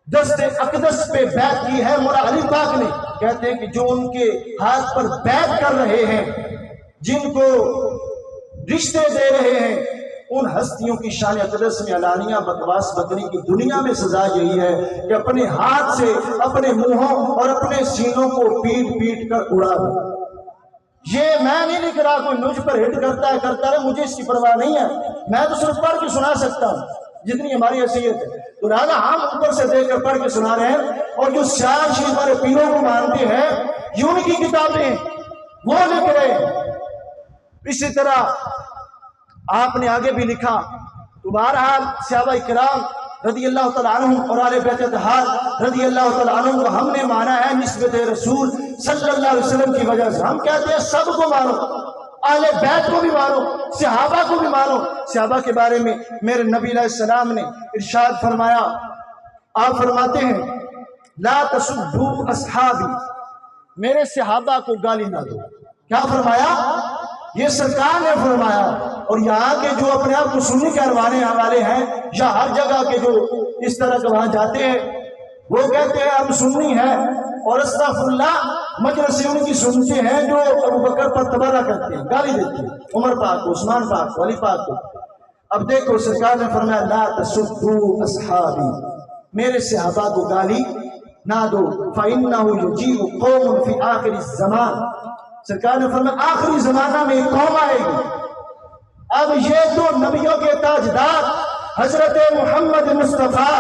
دست اقدس پہ بیعت کی ہے مولا علی پاک نے۔ کہتے ہیں کہ جو ان کے ہاتھ پر بیعت کر رہے ہیں، جن کو رشتے دے رہے ہیں، ان ہستیوں کی شان اقدس میں علانیہ بکواس بکنے کی دنیا میں سزا یہی ہے کہ اپنے ہاتھ سے اپنے منہوں اور اپنے سینوں کو پیٹ پیٹ کر اڑا دیں۔ یہ میں نہیں لکھ رہا، کوئی مجھ پر ہٹ کرتا رہے، مجھے اس کی پرواہ نہیں ہے، میں تو صرف پڑھ کے سنا سکتا ہوں جتنی ہماری حیثیت ہے، تو لہٰذا ہم اوپر سے دیکھ کر پڑھ کے سنا رہے ہیں۔ اور جو سیال شریف والے پیروں کو مانتے ہیں، یہ ان کی کتابیں وہ لکھ رہے ہیں۔ اسی طرح آپ نے آگے بھی لکھا، تو بہرحال صحابہ کرام رضی اللہ تعالیٰ عنہم اور اہل بیت اطہار رضی اللہ تعالیٰ عنہم کو ہم نے مانا ہے نسبت رسول صلی اللہ علیہ وسلم کی وجہ سے۔ ہم کہتے ہیں سب کو مانو، اہل بیت کو بھی مانو، صحابہ کو بھی مانو۔ صحابہ کے بارے میں میرے نبی علیہ السلام نے ارشاد فرمایا، آپ فرماتے ہیں لا تسبوا اصحابی، میرے صحابہ کو گالی نہ دو۔ کیا فرمایا؟ یہ سرکار نے فرمایا۔ اور یہاں کے جو اپنے آپ کو سنی کہلوانے والے ہیں یا ہر جگہ کے جو اس طرح کے وہاں جاتے ہیں، وہ کہتے ہیں ہم سنی ہیں، اور استغفر اللہ مجلس ان کی سنتے ہیں جو ابو بکر پر تبرہ کرتے ہیں، گالی دیتے ہیں، عمر پاک کو، عثمان پاک کو، علی پاک کو۔ اب دیکھو سرکار نے فرمایا لا تسبوا اصحابی، میرے صحابہ کو گالی نہ دو، فإنه يجيء قوم في آخر الزمان، سرکار نے فرمایا آخری زمانہ میں ایک قوم آئے گی۔ اب یہ تو نبیوں کے تاجدار حضرت محمد مصطفیٰ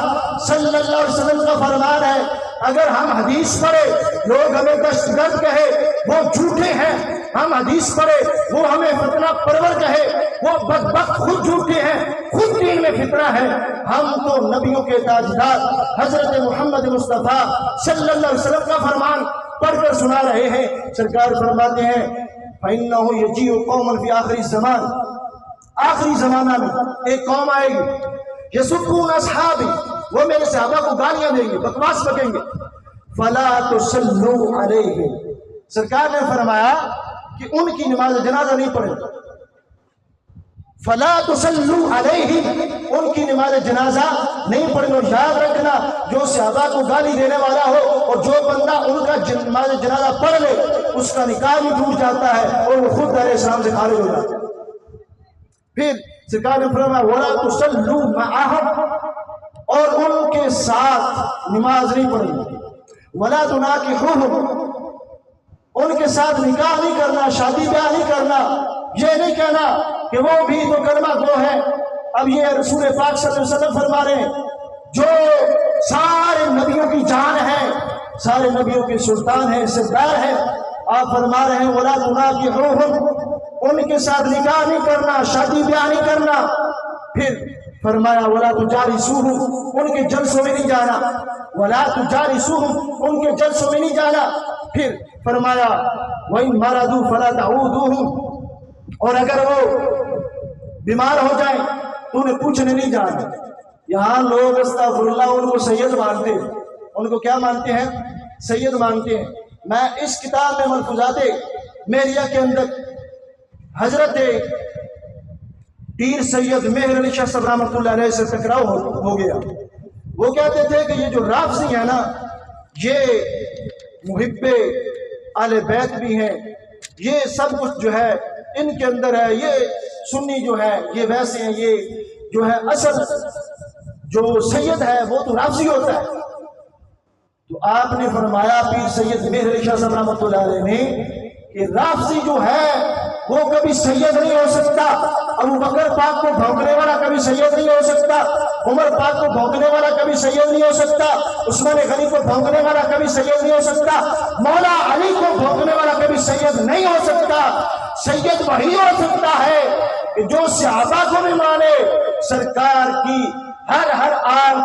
صلی اللہ علیہ وسلم کا فرمان ہے، اگر ہم حدیث پڑھے لوگ ہمیں دہشت گرد کہے وہ جھوٹے ہیں، ہم حدیث پڑھے وہ ہمیں فتنہ پرور کہے وہ بدبخت خود جھوٹے ہیں، خود دین میں فتنہ ہے۔ ہم تو نبیوں کے تاجدار حضرت محمد مصطفیٰ صلی اللہ علیہ وسلم کا فرمان پڑھ کر سنا رہے ہیں۔ سرکار فرماتے ہیں فَإِنَّهُ يَجِيءُ قَوْمٌ فِي آخِرِ الزَّمَانِ، آخری زمانہ میں ایک قوم آئے گی یسبون اصحابی، وہ میرے صحابہ کو گالیاں دیں گے، بکواس بکیں گے، فلا تصلوا علیہ، سرکار نے فرمایا کہ ان کی نماز جنازہ نہیں پڑھے، فلا تصلوا علیہ، ان کی نماز جنازہ نہیں پڑھے۔ اور یاد رکھنا جو صحابہ کو گالی دینے والا ہو اور جو بندہ ان کا نماز جنازہ پڑھ لے اس کا نکاح بھی ٹوٹ جاتا ہے اور وہ خود دار اسلام سے خارج ہو جاتا ہے۔ پھر سرکار نے فرمایا وَلَا تُصَلُّوا مَعَهُمْ، اور ان کے ساتھ نماز نہیں پڑھنی، وَلَا تُنَاكِحُوهُمْ، ان کے ساتھ نکاح نہیں کرنا، شادی بیاہ نہیں کرنا، یہ نہیں کہنا کہ وہ بھی تو کلمہ گو ہے۔ اب یہ رسول پاک صلی اللہ علیہ وسلم فرما رہے ہیں جو سارے نبیوں کی جان ہے، سارے نبیوں کے سلطان ہیں، سردار ہیں، آپ فرما رہے ہیں وَلَا تُنَاكِحُوهُمْ، ان کے ساتھ نکاح نہیں کرنا، شادی بیاہ نہیں کرنا۔ پھر فرمایا ولا تجالسوہم، ان کے جلسوں میں نہیں جانا، ولا تجالسوہم، ان کے جلسوں میں نہیں جانا۔ پھر فرمایا وَإِن مَرَضُوا فَلَا تَعُودُوهُمْ، اور اگر وہ بیمار ہو جائیں تو انہیں پوچھنے نہیں جانا۔ یہاں لوگ استغفر اللہ ان کو سید مانتے ہیں، ان کو کیا مانتے ہیں؟ سید مانتے ہیں۔ میں اس کتاب میں ملفوظات میریہ کے اندر حضرت پیر سید مہر علی شاہ صاحب رحمۃ اللہ علیہ سے ٹکراؤ ہو گیا۔ وہ کہتے تھے کہ یہ جو رافضی ہے نا، یہ محب آل بیت بھی ہیں، یہ سب کچھ جو ہے ان کے اندر ہے، یہ سنی جو ہے یہ ویسے ہیں، یہ جو ہے اصل جو سید ہے وہ تو رافضی ہوتا ہے۔ تو آپ نے فرمایا پیر سید مہر علی شاہ صاحب رحمۃ اللہ علیہ نے کہ رافضی جو ہے وہ کبھی سید نہیں ہو سکتا، ابو بکر پاک کو بھونکنے والا کبھی سید نہیں ہو سکتا، عمر پاک کو بھونکنے والا کبھی سید نہیں ہو سکتا، عثمان غنی کو بھونکنے والا کبھی سید نہیں ہو سکتا، مولا علی کو بھونکنے والا کبھی سید نہیں ہو سکتا۔ سید وہی ہو سکتا ہے کہ جو صحابہ کو بھی مانے، سرکار کی ہر آل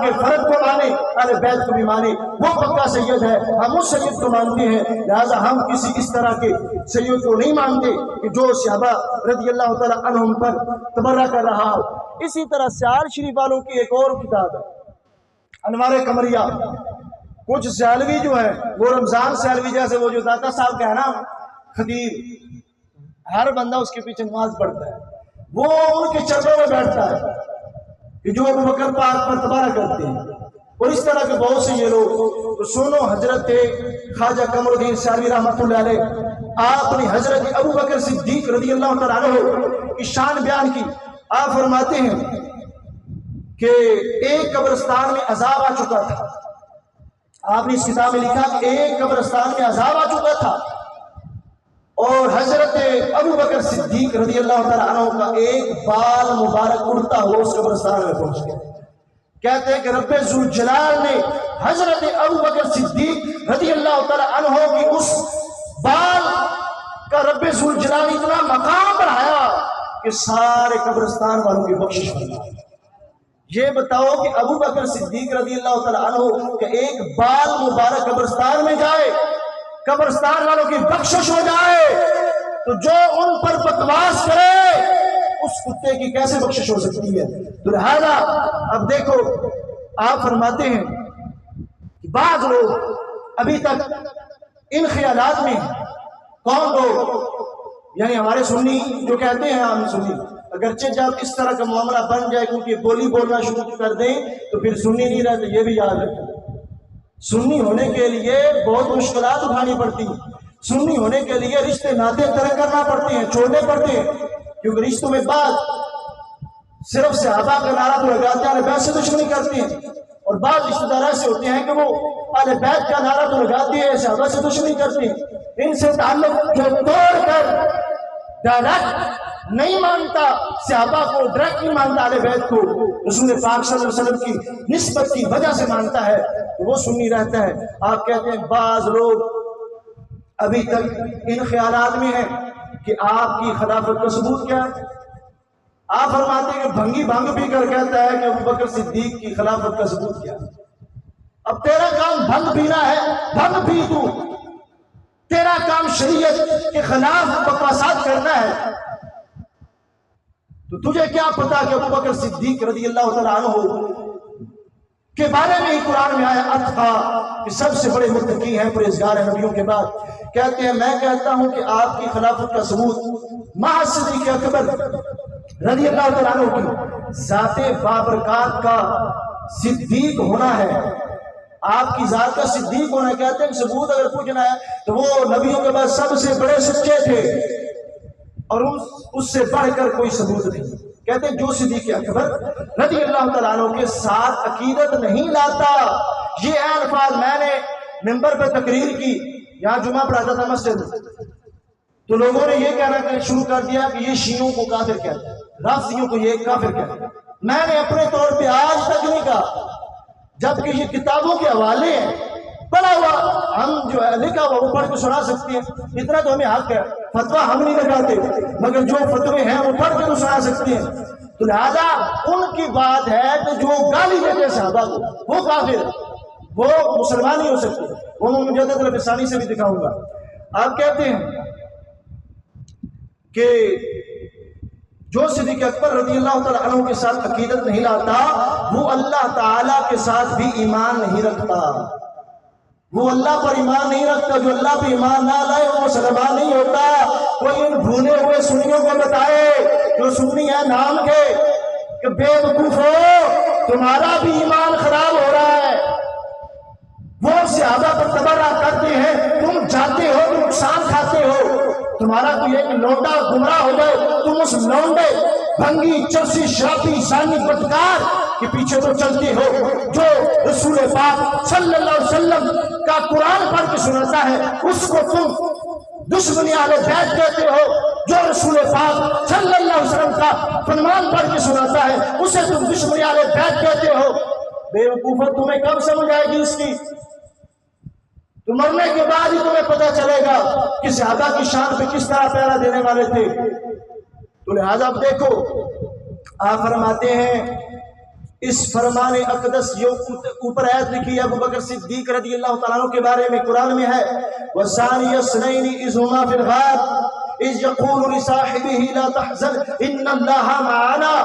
کے فرد کو مانے، اہل بیت کو بھی مانے، وہ پکا سید ہے۔ ہم اس سید کو مانتے ہیں، لہذا ہم کسی اس طرح کے سید کو نہیں مانتے کہ جو صحابہ رضی اللہ تعالیٰ عنہم پر تبرہ کر رہا ہو۔ اسی طرح سیال شریف والوں کی ایک اور کتاب ہے انوار قمریہ۔ کچھ سیالوی جو ہے وہ رمضان سیالوی جیسے وہ جو داتا صاحب کا ہے نا خطیب، ہر بندہ اس کے پیچھے نماز پڑھتا ہے، وہ ان کے چرچوں میں بیٹھتا ہے کہ جو ابو بکر پاک پر تبارہ کرتے ہیں، اور اس طرح کے بہت سے یہ لوگ۔ تو سنو حضرت خواجہ قمر الدین سیالوی رحمۃ اللہ علیہ، آپ نے حضرت ابو بکر صدیق رضی اللہ تعالیٰ عنہ کی شان بیان کی۔ آپ فرماتے ہیں کہ ایک قبرستان میں عذاب آ چکا تھا۔ آپ نے اس کتاب میں لکھا کہ ایک قبرستان میں عذاب آ چکا تھا، اور حضرت ابو بکر صدیق رضی اللہ تعالیٰ عنہ کا ایک بال مبارک اڑتا ہوا اس قبرستان میں پہنچ گیا۔ کہتے ہیں کہ رب ذوالجلال نے حضرت ابو بکر صدیق رضی اللہ تعالیٰ عنہ کی اس بال کا رب ذوالجلال اتنا مقام بڑھایا کہ سارے قبرستان والوں کی بخشش ہو گئی۔ یہ بتاؤ کہ ابو بکر صدیق رضی اللہ تعالیٰ عنہ کہ ایک بال مبارک قبرستان میں جائے، قبرستان والوں کی بخشش ہو جائے، تو جو ان پر بکواس کرے اس کتے کی کیسے بخشش ہو سکتی ہے؟ تو لہذا اب دیکھو، آپ فرماتے ہیں کہ بعض لوگ ابھی تک ان خیالات میں، کون لوگ؟ یعنی ہمارے سنی جو کہتے ہیں ہم سنی، اگرچہ جب اس طرح کا معاملہ بن جائے کیونکہ بولی بولنا شروع کر دیں تو پھر سنی نہیں رہتے، یہ بھی یاد رکھیں۔ سنی ہونے کے لیے بہت مشکلات اٹھانی پڑتی ہیں، سنی ہونے کے لیے رشتے ناطے ترک کرنا پڑتے ہیں، چھوڑنے پڑتے ہیں، کیونکہ رشتوں میں بعض صرف صحابہ کا نعرہ تو لگاتے ہیں، اہل بیت سے دشمنی کرتے ہیں، اور بعض رشتہ دار ایسے ہوتے ہیں کہ وہ اہل بیت کا نعرہ تو لگاتے ہیں، صحابہ سے دشمنی کرتے ہیں۔ ان سے تعلق جو توڑ کر ڈائریکٹ نہیں مانتا صحابہ کو، ڈائریکٹ نہیں مانتا اہل بیت کو، رسول پاک صلی اللہ علیہ وسلم کی نسبت کی وجہ سے مانتا ہے، وہ سنی رہتا ہے۔ آپ کہتے ہیں بعض لوگ ابھی تک ان خیالات میں ہیں کہ آپ کی خلافت کا ثبوت کیا ہے؟ آپ فرماتے ہیں کہ بھنگی بھنگ پی کر کہتا ہے کہ ابو بکر صدیق کی خلافت کا ثبوت کیا ہے؟ اب تیرا کام بھنگ پینا ہے، بھنگ پی تو، تیرا کام شریعت کے خلاف بکواسات کرنا ہے، تو تجھے کیا پتا کہ ابو بکر صدیق رضی اللہ تعالیٰ عنہ کے بارے میں ہی قرآن میں آیا اتقا کہ سب سے بڑے متقی ہیں، پرہیزگار ہیں نبیوں کے بعد۔ کہتے ہیں میں کہتا ہوں کہ آپ کی خلافت کا ثبوت محض صدیق اکبر رضی اللہ تعالیٰ عنہ کی ذات بابرکات کا صدیق ہونا ہے، آپ کی ذات کا صدیق ہونا ہے۔ کہتے ہیں ثبوت اگر پوچھنا ہے تو وہ نبیوں کے بعد سب سے بڑے سچے تھے، اور اس سے بڑھ کر کوئی ثبوت نہیں۔ کہتے ہیں جو صدیق اکبر رضی اللہ تعالیٰ عنہ کے ساتھ عقیدت نہیں لاتا، یہ الفاظ میں نے ممبر پہ تقریر کی، یہاں جمعہ پڑھاتا تھا مسجد، تو لوگوں نے یہ کہنا شروع کر دیا کہ یہ شیعوں کو کافر کہتا ہے، رافضیوں کو یہ کافر کہتا ہے۔ میں نے اپنے طور پہ آج تک نہیں کہا، جبکہ یہ کتابوں کے حوالے ہیں، پڑھا ہوا ہم جو ہے لکھا ہوا وہ پڑھ کے سنا سکتے ہیں، اتنا تو ہمیں حق ہے۔ فتویٰ ہم نہیں لگاتے، مگر جو فتوے ہیں وہ پڑھ کے تو سنا سکتے ہیں۔ تو لہذا ان کی بات ہے کہ جو گالی دیتے ہیں صحابہ کو وہ کافر ہے، وہ مسلمان نہیں ہو سکتے. وہ میں مجدد الفسانی سے بھی دکھاؤں گا. آپ کہتے ہیں کہ جو صدیق اکبر رضی اللہ تعالیٰ عنہ کے ساتھ عقیدت نہیں لاتا وہ اللہ تعالیٰ کے ساتھ بھی ایمان نہیں رکھتا. وہ اللہ پر ایمان نہیں رکھتا. جو اللہ پر ایمان نہ لائے وہ مسلمان نہیں ہوتا. کوئی ان بھولے ہوئے سنیوں کو بتائے جو سنی ہے نام کے کہ بے وقوفو تمہارا بھی ایمان خراب ہو رہا ہے. وہ صحابہ پر تبرہ کرتے ہیں، تم جاتے ہو تم نقصان کھاتے ہو. تمہارا کوئی ایک لونڈا گمراہ ہو جائے تم اس لونڈے بھنگی چرسی شرابی زانی بدکار کے پیچھے تو چلتے ہو. جو رسول پاک صلی اللہ علیہ وسلم کا قرآن پڑھ کے سناتا ہے اس کو تم دشمنی اہل بیت کہتے ہو. جو رسول پاک صلی اللہ علیہ وسلم کا فرمان پڑھ کے سناتا ہے اسے تم دشمنی اہل بیت کہتے ہو. بے وقوفت تمہیں کب سمجھ آئے گی اس کی؟ تو مرنے کے بعد ہی تمہیں پتہ چلے گا کہ صحابہ کی شان پہ کس طرح پہرا دینے والے تھے. تو لہذا اب دیکھو آپ فرماتے ہیں اس فرمان اقدس اوپر آیت لکھی ہے ابو بکر صدیق رضی اللہ تعالیٰ عنہ کے بارے میں قرآن میں ہے وَثَانِيَ اثْنَيْنِ إِذْ هُمَا فِي الْغَارِ إِذْ يَقُولُ لِصَاحِبِهِ لَا تَحْزَنْ إِنَّ اللَّهَ مَعَنَا.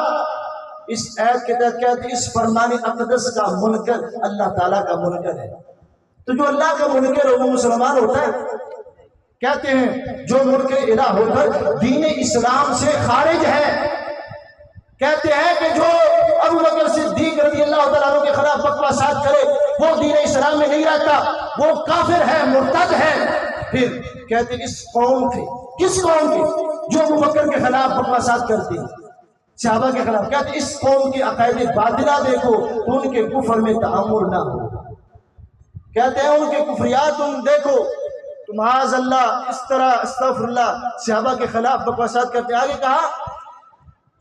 اس آیت کے تحت کہتے ہیں اس فرمان اقدس کا منکر اللہ تعالیٰ کا منکر ہے. تو جو اللہ کا منکر ہو وہ مسلمان ہوتا ہے؟ کہتے ہیں جو منکر الہ ہو کر دین اسلام سے خارج ہے. کہتے ہیں کہ جو ابو بکر صدیق رضی اللہ تعالیٰ عنہ کے خلاف بکواسات کرے وہ دین اسلام میں نہیں رہتا، وہ کافر ہے، مرتد ہے. پھر کہتے ہیں اس قوم کے، کس قوم کے؟ جو ابو بکر کے خلاف بکواسات کرتی صحابہ کے خلاف. کہتے ہیں اس قوم کی عقائد باطلہ دیکھو تو ان کے کفر میں تعامل نہ ہو. کہتے ہیں ان کے کفریات تم دیکھو تو معاذ اللہ اس طرح استغفر اللہ صحابہ کے خلاف بکواسات کرتے. آگے کہا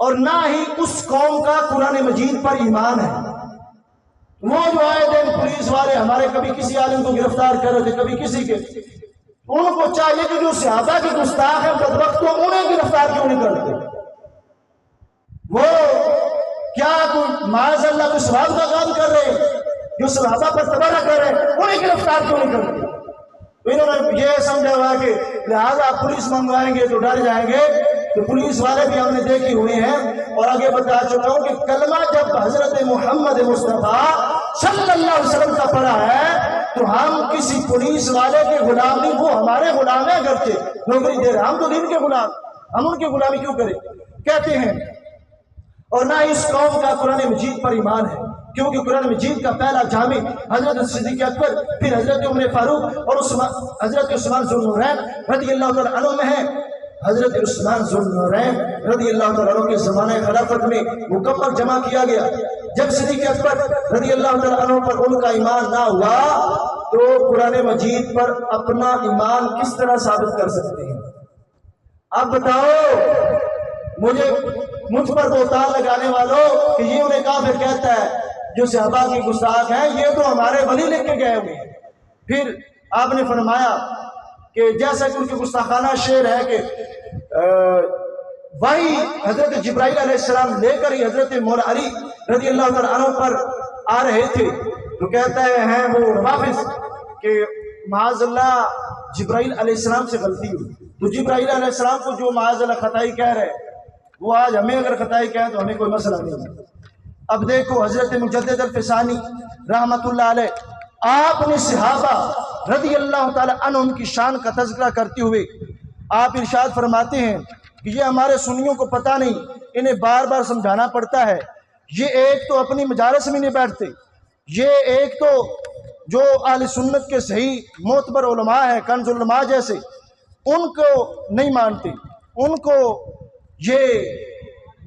اور نہ ہی اس قوم کا قرآن مجید پر ایمان ہے. وہ جو آئے دن پولیس والے ہمارے کبھی کسی عالم کو گرفتار کر رہے تھے کبھی کسی کے، ان کو چاہیے کہ جو صحابہ کے گستاخ ہیں بدبخت کو انہیں گرفتار کیوں نہیں کرتے؟ وہ کیا کوئی معاذ اللہ کوئی ثواب کا کام کر رہے ہیں؟ جو صحابہ پر تبرہ کر رہے ہیں انہیں گرفتار کیوں نہیں کرتے؟ تو انہوں نے یہ سمجھا ہوا کہ لہٰذا پولیس منگوائیں گے تو ڈر جائیں گے. تو پولیس والے بھی ہم نے دیکھے ہوئے ہیں اور آگے بتا چکا ہوں کہ کلمہ جب حضرت محمد مصطفیٰ صلی اللہ علیہ وسلم کا پڑھا ہے تو ہم کسی پولیس والے کے غلام نہیں، وہ ہمارے غلام ہیں. اگرچہ نوکری دے رہے ہم تو دین کے غلام، ہم ان کی غلامی کیوں کریں؟ کہتے ہیں اور نہ اس قوم کا قرآن مجید پر ایمان ہے کیونکہ قرآن مجید کا پہلا جامع حضرت صدیق اکبر پھر حضرت عمر فاروق اور حضرت عثمان ذو النورین رضی اللہ تعالیٰ عنہ میں ہے. حضرت عثمان ذو النورین رضی اللہ تعالیٰ عنہ کے زمانہ خلافت میں مکمل جمع کیا گیا. جب صدیق اکبر رضی اللہ تعالیٰ عنہ پر ان کا ایمان نہ ہوا تو قرآن مجید پر اپنا ایمان کس طرح ثابت کر سکتے ہیں؟ اب بتاؤ مجھ پر بہتان لگانے والوں کہ یہ انہیں کافر کہتا ہے جو صحابہ کی گستاخ ہیں، یہ تو ہمارے ولی لکھ کے گئے ہوئے ہیں. پھر آپ نے فرمایا کہ جیسا کہ ان کے گستاخانہ شعر ہے کہ وہی حضرت جبرائیل علیہ السلام لے کر ہی حضرت مولا علی رضی اللہ تعالیٰ عنہ پر آ رہے تھے تو کہتا ہے وہ روافظ کہ معاذ اللہ جبرائیل علیہ السلام سے غلطی ہوئی. تو جبرائیل علیہ السلام کو جو معاذ اللہ خطائی کہہ رہے وہ آج ہمیں اگر خطائی کہیں تو ہمیں کوئی مسئلہ نہیں ہے. اب دیکھو حضرت مجدد الفسانی رحمت اللہ علیہ آپ نے صحابہ رضی اللہ تعالی عنہم کی شان کا تذکرہ کرتے ہوئے آپ ارشاد فرماتے ہیں کہ یہ ہمارے سنیوں کو پتہ نہیں، انہیں بار بار سمجھانا پڑتا ہے. یہ ایک تو اپنی مجالس میں نہیں بیٹھتے، یہ ایک تو جو اہل سنت کے صحیح معتبر علماء ہیں کنز علماء جیسے ان کو نہیں مانتے، ان کو یہ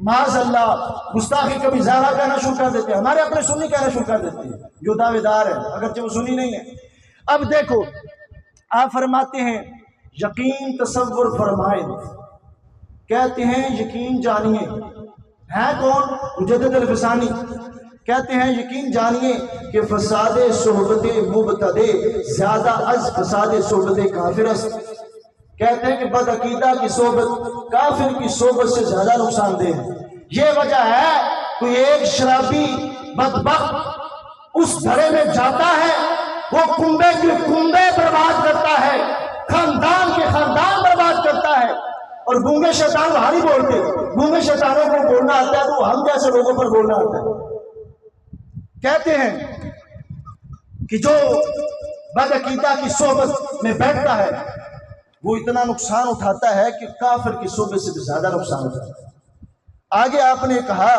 معاذ اللہ گستاخی کبھی زہرا کہنا شروع کر دیتے ہیں، ہمارے اپنے سنی کہنا شروع کر دیتے ہیں جو دعوے دار ہیں اگرچہ وہ سنی نہیں ہے. اب دیکھو آپ فرماتے ہیں یقین تصور فرمائے، کہتے ہیں یقین جانیے. ہے کون؟ مجدد الفسانی کہتے ہیں یقین جانیے کہ فساد صحبت مبتدع زیادہ از فساد صحبت کافر است. کہتے ہیں کہ بدعقیدہ کی صحبت کافر کی صحبت سے زیادہ نقصان دہ ہے. یہ وجہ ہے کوئی ایک شرابی بدبخت اس گھرے میں جاتا ہے، وہ کنبے کے کنبے برباد کرتا ہے، خاندان کے خاندان برباد کرتا ہے، اور گونگے شیطان وہاں نہیں بولتے، گونگے شیطانوں کو بولنا آتا ہے تو ہم جیسے لوگوں پر بولنا آتا ہے۔ کہتے ہیں کہ جو بدعقیدہ کی صحبت میں بیٹھتا ہے وہ اتنا نقصان اٹھاتا ہے کہ کافر کی صحبت سے بھی زیادہ نقصان اٹھاتا ہے۔ آگے آپ نے کہا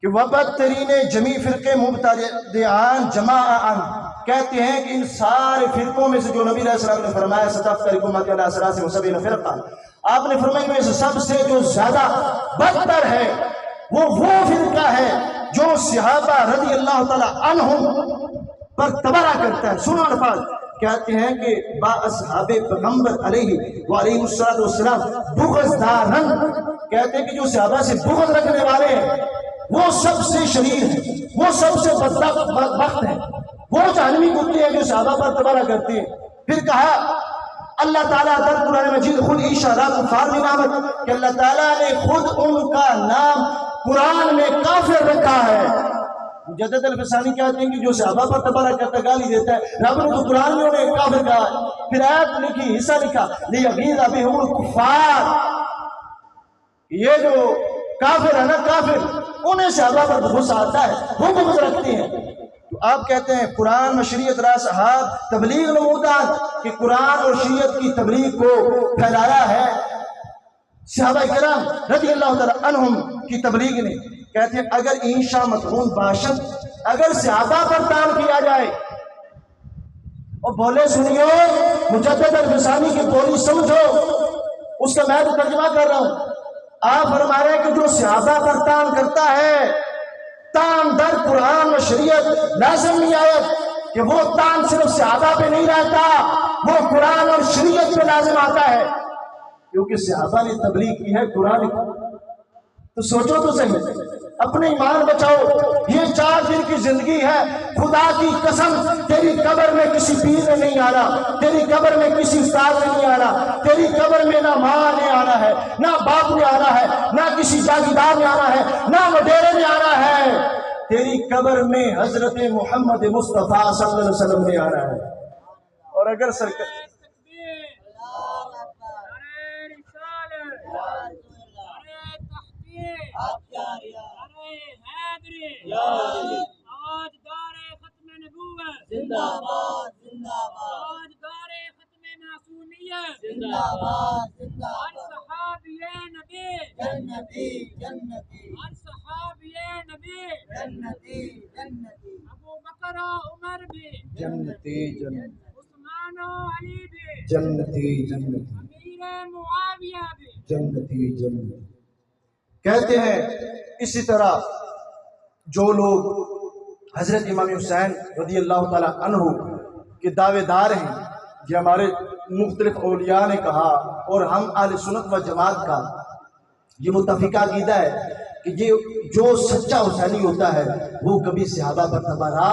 کہ وَبَدْتَرِينَ جَمِيعِ فِرْقِ مُبْتَدِعَانِ جَمَاعًا، کہتے ہیں کہ ان سارے فرقوں میں سے جو نبی علیہ السلام نے فرمایا سَتَفْتَرِقُ أُمَّتِي عَلَىٰ ثَلَاثٍ وَسَبْعِينَ فِرْقَةً، آپ نے فرمایا کہ میں سب سے جو زیادہ بدتر ہے وہ فرقہ ہے جو صحابہ رضی اللہ تعالی عنہم پر تبرہ کرتا ہے۔ سنو الفاظ، کہتے ہیں کہ با اصحاب پیغمبر علیہ وآلہ السلام بغض دارن، کہتے ہیں کہ جو صحابہ سے بغض رکھنے والے ہیں وہ سب سے شریر ہیں، وہ سب سے بدبخت ہیں، وہ جہنمی کتے ہیں جو صحابہ پر تبرہ کرتے ہیں۔ پھر کہا اللہ تعالیٰ در قرآن مجید خود اشارہ کفار میں نامت کہ اللہ تعالیٰ نے خود ان کا نام قرآن میں کافر رکھا ہے۔ مجدد الفسانی کہتے ہیں کہ جو صحابہ پر تبرہ کرتا گالی دیتا ہے، رب نے تو قرآن میں انہیں کافر کہا ہے۔ پھر آیت لکھی، حصہ لکھا لیغیظ بہم الکفار، یہ جو کافر ہے نا، کافر انہیں صحابہ پر غصہ آتا ہے، وہ بغض رکھتے ہیں۔ تو آپ کہتے ہیں قرآن و شریعت را صحاب تبلیغ نمودان، کہ قرآن اور شریعت کی تبلیغ کو پھیلایا ہے صحابہ کرام رضی اللہ تعالی عنہم کی تبلیغ نے۔ کہتے ہیں اگر انشاء مطعون باشد، اگر صحابہ پر تان کیا جائے، اور بولے سنیو مجدد الفسانی کی بولی سمجھو، اس کا میں تو ترجمہ کر رہا ہوں۔ آپ فرما رہے ہیں کہ جو صحابہ پر تان کرتا ہے، تان در قرآن و شریعت لازم نہیں آیت کہ وہ تان صرف صحابہ پہ نہیں رہتا، وہ قرآن اور شریعت پہ لازم آتا ہے، کیونکہ صحابہ نے تبلیغ کی ہے قرآن کی۔ تو سوچو تو صحیح، اپنے ایمان بچاؤ، یہ 4 دن کی زندگی ہے، خدا کی قسم تیری قبر میں کسی پیر نے نہیں آنا، تیری قبر میں کسی استاد نے نہیں آنا، تیری قبر میں نہ ماں نے آنا ہے، نہ باپ نے آنا ہے، نہ کسی جاگیردار نے آنا ہے، نہ وڈیرے نے آنا ہے، تیری قبر میں حضرت محمد مصطفیٰ صلی اللہ علیہ وسلم نے آنا ہے۔ اور اگر سرکار آج دار ختم نبوت زندہ باد، زندہ باد، آج دار ختم معصومیت زندہ باد، زندہ باد، ہر صحابی نبی جنتی جنتی، ہر صحابی نبی جنتی جنتی، ابو بکر و عمر بھی جنتی جنتی، عثمان و علی بھی جنتی جنتی، امیر معاویہ بھی جنتی جنتی۔ کہتے ہیں اسی طرح جو لوگ حضرت امام حسین رضی اللہ تعالی عنہ کے دعوے دار ہیں، یہ ہمارے مختلف اولیاء نے کہا اور ہم اہل سنت و جماعت کا یہ متفقہ عقیدہ ہے کہ یہ جو سچا حسینی ہوتا ہے وہ کبھی صحابہ پر تبرہ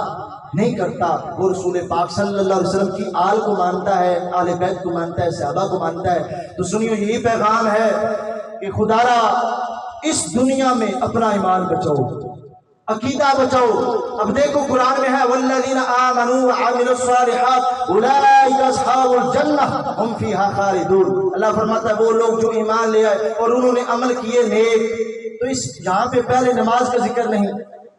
نہیں کرتا، وہ رسول پاک صلی اللہ علیہ وسلم کی آل کو مانتا ہے، آل بیت کو مانتا ہے، صحابہ کو مانتا ہے۔ تو سنیو یہی پیغام ہے کہ خدا را اس دنیا میں اپنا ایمان بچاؤ، عقیدہ بچاؤ۔ اب دیکھو قرآن میں ہے والذین آمنوا وعملوا الصالحات اولئک اصحاب الجنہ ھم فیہا خالدون۔ اللہ فرماتا ہے وہ لوگ جو ایمان لے آئے اور انہوں نے عمل کیے نیک۔ تو اس یہاں پہ پہلے نماز کا ذکر نہیں،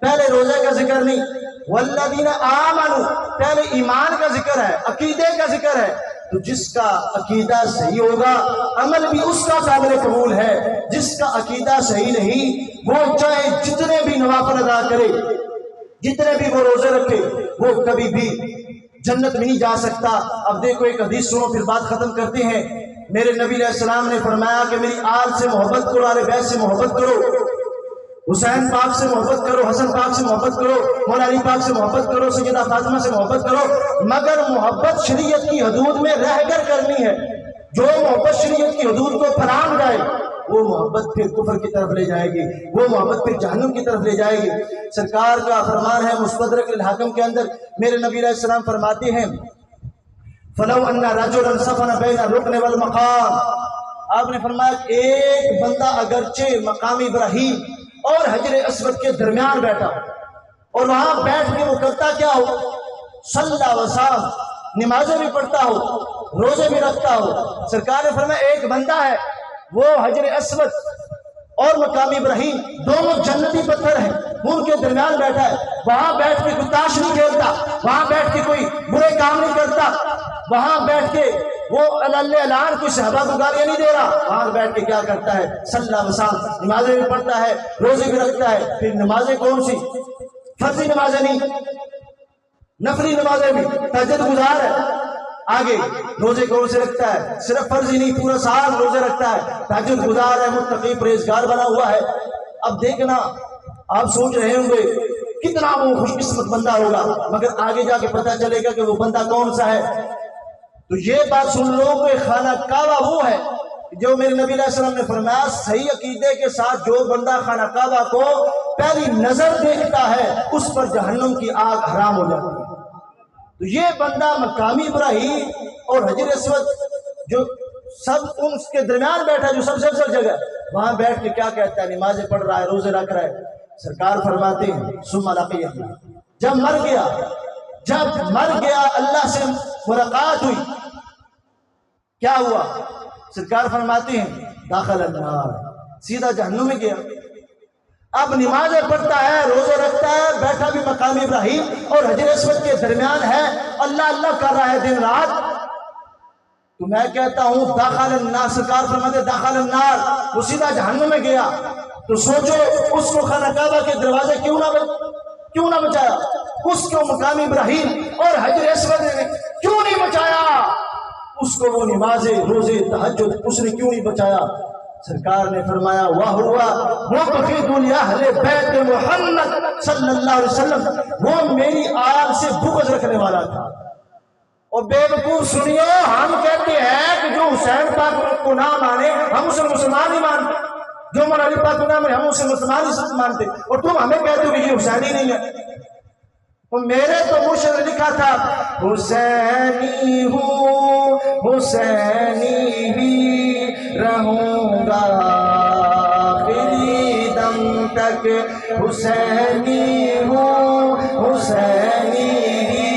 پہلے روزے کا ذکر نہیں، والذین آمنوا پہلے ایمان کا ذکر ہے، عقیدے کا ذکر ہے۔ تو جس کا عقیدہ صحیح ہوگا عمل بھی اس کا قابل قبول ہے، جس کا عقیدہ صحیح نہیں وہ چاہے جتنے بھی نوافل ادا کرے، جتنے بھی وہ روزے رکھے، وہ کبھی بھی جنت میں نہیں جا سکتا۔ اب دیکھو ایک حدیث سنو پھر بات ختم کرتے ہیں۔ میرے نبی علیہ السلام نے فرمایا کہ میری آل سے محبت کرو، آل بیت سے محبت کرو، حسین پاک سے محبت کرو، حسن پاک سے محبت کرو، مولا علی پاک سے محبت کرو، سیدہ فاطمہ سے محبت کرو، مگر محبت شریعت کی حدود میں رہ کر کرنی ہے۔ جو محبت شریعت کی حدود کو پھلانگ جائے وہ محبت پھر کفر کی طرف لے جائے گی، وہ محبت پھر جہنم کی طرف لے جائے گی۔ سرکار کا فرمان ہے مستدرک الحاکم کے اندر، میرے نبی علیہ السلام فرماتے ہیں فَلَوْ أَنَّ رَجُلًا سَفَنَ بَيْنَ الرُّكْنِ وَالْمَقَامِ، آپ نے فرمایا ایک بندہ اگرچہ مقام ابراہیم اور حجر اسود کے درمیان بیٹھا اور وہاں بیٹھ کے وہ کرتا کیا ہو؟ صلی وسام، نمازیں بھی پڑھتا ہو، روزے بھی رکھتا ہو. سرکار نے فرمایا ایک بندہ ہے وہ حجر اسود اور مقام ابراہیم دونوں جنتی پتھر ہیں، ان کے درمیان بیٹھا ہے. وہاں بیٹھ کے کوئی تاش نہیں کھیلتا، وہاں بیٹھ کے کوئی برے کام نہیں کرتا، وہاں بیٹھ کے وہ اللہ اعلان کوئی صحابہ کو گالیاں نہیں دے رہا. وہاں بیٹھ کے کیا کرتا ہے؟ صلی وسام، نمازیں بھی پڑھتا ہے، روزے بھی رکھتا ہے. پھر نمازیں کون سی؟ فرضی نمازیں نہیں، نفلی نمازیں بھی. تہجد گزار ہے، آگے روزے کون سے رکھتا ہے؟ صرف فرض ہی نہیں، پورا سال روزے رکھتا ہے، تہجد گزار ہے، متقی پرہیزگار بنا ہوا ہے. اب دیکھنا، آپ سوچ رہے ہوں گے کتنا وہ خوش قسمت بندہ ہوگا، مگر آگے جا کے پتہ چلے گا کہ وہ بندہ کون سا ہے. تو یہ بات سن لو کہ خانہ کعبہ وہ ہے جو میرے نبی علیہ السلام نے فرمایا صحیح عقیدے کے ساتھ جو بندہ خانہ کعبہ کو پہلی نظر دیکھتا ہے اس پر جہنم کی آگ حرام ہو جاتی ہے. تو یہ بندہ مقامی ابراہیم اور حجر اسود جو سب ان کے درمیان بیٹھا، جو سب سے افضل جگہ، وہاں بیٹھ کے کیا کہتا ہے؟ نمازیں پڑھ رہا ہے، روزے رکھ رہا ہے. سرکار فرماتے ہیں ثم لقی اللہ، جب مر گیا اللہ سے ملاقات ہوئی، کیا ہوا؟ سرکار فرماتے ہیں داخل النار، سیدھا جہنم میں گیا. اب نمازیں پڑھتا ہے، روزے رکھتا ہے، بیٹھا بھی مقام ابراہیم اور حجر اسود کے درمیان ہے، اللہ اللہ کر رہا ہے دن رات. تو میں کہتا ہوں داخل النار، سرکار فرماتے داخل النار، وہ سیدھا جہنم میں گیا. تو سوچو اس کو خانہ کعبہ کے دروازے کیوں نہ بچایا؟ اس کو مقام ابراہیم اور حجر اسود نے کیوں نہیں بچایا؟ اس کو وہ نمازیں، روزے، تہجد اس نے کیوں نہیں بچایا؟ سرکار نے فرمایا وَهُوَ مُبْغِضٌ لِأَهْلِ بَيْتِ محمد صلی اللہ علیہ وسلم، وہ میری آل سے بغض رکھنے والا تھا. اور بے وقوف سنیو، ہم کہتے ہیں کہ جو حسین پاک کو نہ مانے ہم اسے مسلمان ہی مانتے، جو مولا علی پاک کو نہ مانے ہم اسے مسلمان ہی مانتے، اور تم ہمیں کہتے ہو کہ یہ حسینی نہیں ہے. اور میرے تو مرشد نے لکھا تھا حسینی ہوں حسینی ہی رہوں گا آخری دم تک، حسینی ہوں حسینی ہی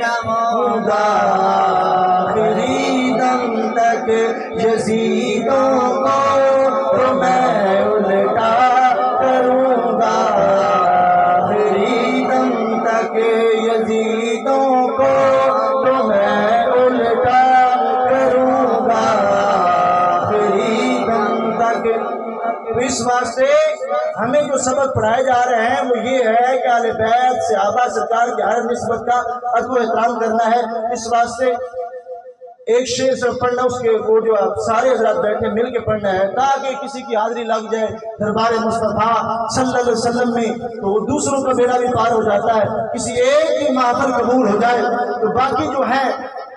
رہوں گا آخری دم تک. یزیدوں کو تو میں الٹا کروں گا آخری دم تک، یزیدوں کو تو میں الٹا کروں گا آخری دم تک. اس واسطے ہمیں جو سبق پڑھائے جا رہے ہیں وہ یہ ہے کہ اہل بیت صحابہ سرکار کی ہر نسبت کا ادب و احترام کرنا ہے. اس واسطے ایک شعر سے پڑھنا، اس کے وہ جو آپ سارے حضرات بیٹھے مل کے پڑھنا ہے تاکہ کسی کی حاضری لگ جائے دربار مصطفیٰ صلی اللہ علیہ وسلم میں، تو وہ دوسروں کا بیڑا بھی پار ہو جاتا ہے. کسی ایک کی محفل قبول ہو جائے تو باقی جو ہیں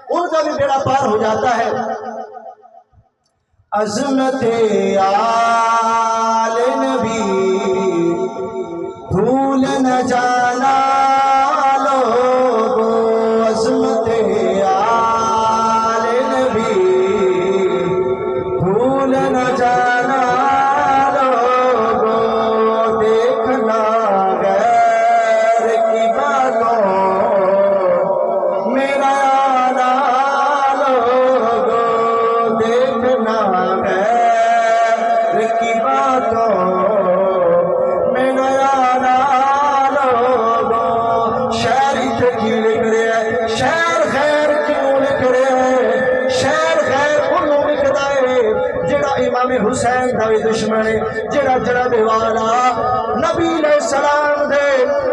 ان کا بھی بیڑا پار ہو جاتا ہے. عظمت آل نبی بھول نہ جانا لوگو، عظمت آل نبی بھول نہ جانا لوگو، دیکھنا غیر کی باتوں میرا آنا لوگو، دیکھنا غیر کی باتوں میرا آنا لوگو. شعر کی لکھ رہے، شعر خیر کیوں لکھ رہے؟ شعر خیر انہوں لکھتا ہے جڑا امام حسین دا دشمن ہے، جڑا جناب والا نبی علیہ السلام دے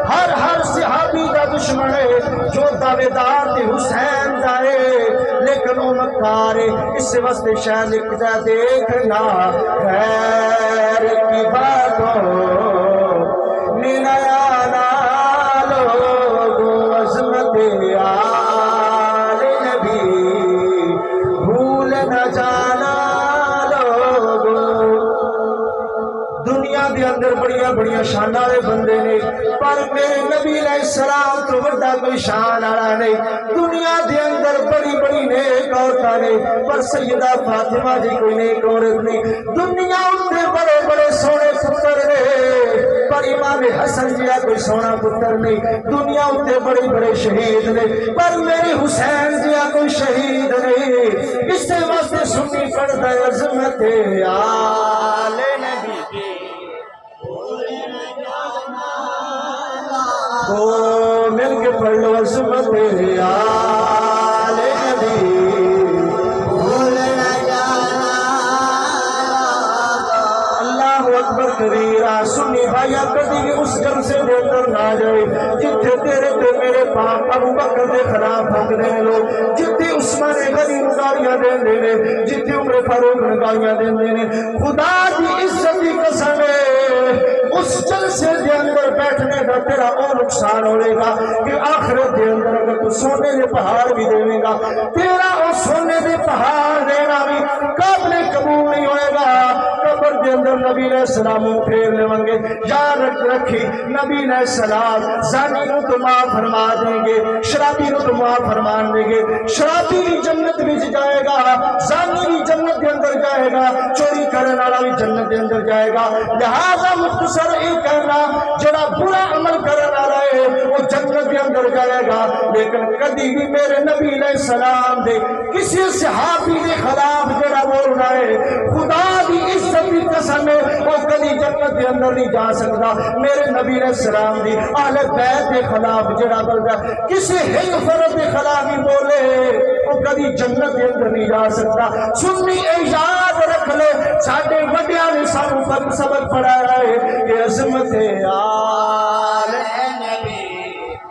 ہر صحابی دا دشمن ہے، جو دعوے دار تے حسین دا ہے لیکن وہ مکار ہے. اس واسطے شعر لکھتا ہے دیکھنا غیر کی باتوں میرا آنا لوگو، عظمت آل نبی بھول نہ جانا لوگو. دنیا دے اندر بڑیاں بڑیاں شان والے بندے نے پر میرے نبی علیہ السلام تو بڑا کوئی شان والا نہیں دنیا دے اندر بڑی بڑی نیک عورتاں نے پر سیدہ فاطمہ جی کوئی نیک عورت نہیں دنیا اتے بڑے بڑے سونے پتر نے پر امام حسن جی کوئی سونا پتر نہیں دنیا اتے بڑے بڑے شہید نے پر میرے حسین جی کوئی شہید نہیں اس سے واسطے سنی پڑتا ہے عظمت آل نبی کی او مل کے پڑھ لو عظمت آل نبی اللہ اکبر کبیرہ سنی بھائیا کدی بھی اس جلسے دے اندر نہ جائے جتھے تیرے تے میرے پاپ ابو بکر دے خلاف بھگ دے لو جتھے عثمان غنی نوں گالیاں دے نے جتھے عمر فاروق نوں گالیاں دے نے خدا دی عزت دی قسم ہے اس جلسے دے اندر بیٹھنے کا تیرا اور نقصان ہوئے گا کہ آخرت دے اندر اگر تو سونے دے پہاڑ بھی دے گا تیرا اور سونے دے پہاڑ دینا بھی قابل قبول نہیں ہوئے گا قبر دے اندر نبی علیہ السلام پھیر لے گے یاد رکھی نبی علیہ السلام زانی نو تو معاف فرما دیں گے شرابی نو تو معاف فرما دیں گے شرابی بھی جنت بھی جائے گا زانی بھی جنت کے اندر جائے گا چوری کرنے والا بھی جنت کے اندر جائے گا لہذا مختصر یہ کہنا جڑا برا عمل کرنے والا ہے وہ جنت کے اندر جائے گا لیکن کبھی بھی میرے نبی علیہ السلام دے کسی صحابی کے خلاف جڑا بولنا ہے خدا دی عزت کی قسم ہے وہ کبھی جنت کے اندر نہیں جا سکتا میرے نبی علیہ السلام دی اہل بیت کے خلاف جڑا بولتا کسی ہند فرد کے خلاف ہی بولے وہ کبھی جنت کے اندر نہیں جا سکتا سنی اے یاد رکھ لے ساڈے وڈیاں نے سانوں پر سبق پڑھایا ہے کہ عظمت آل نبی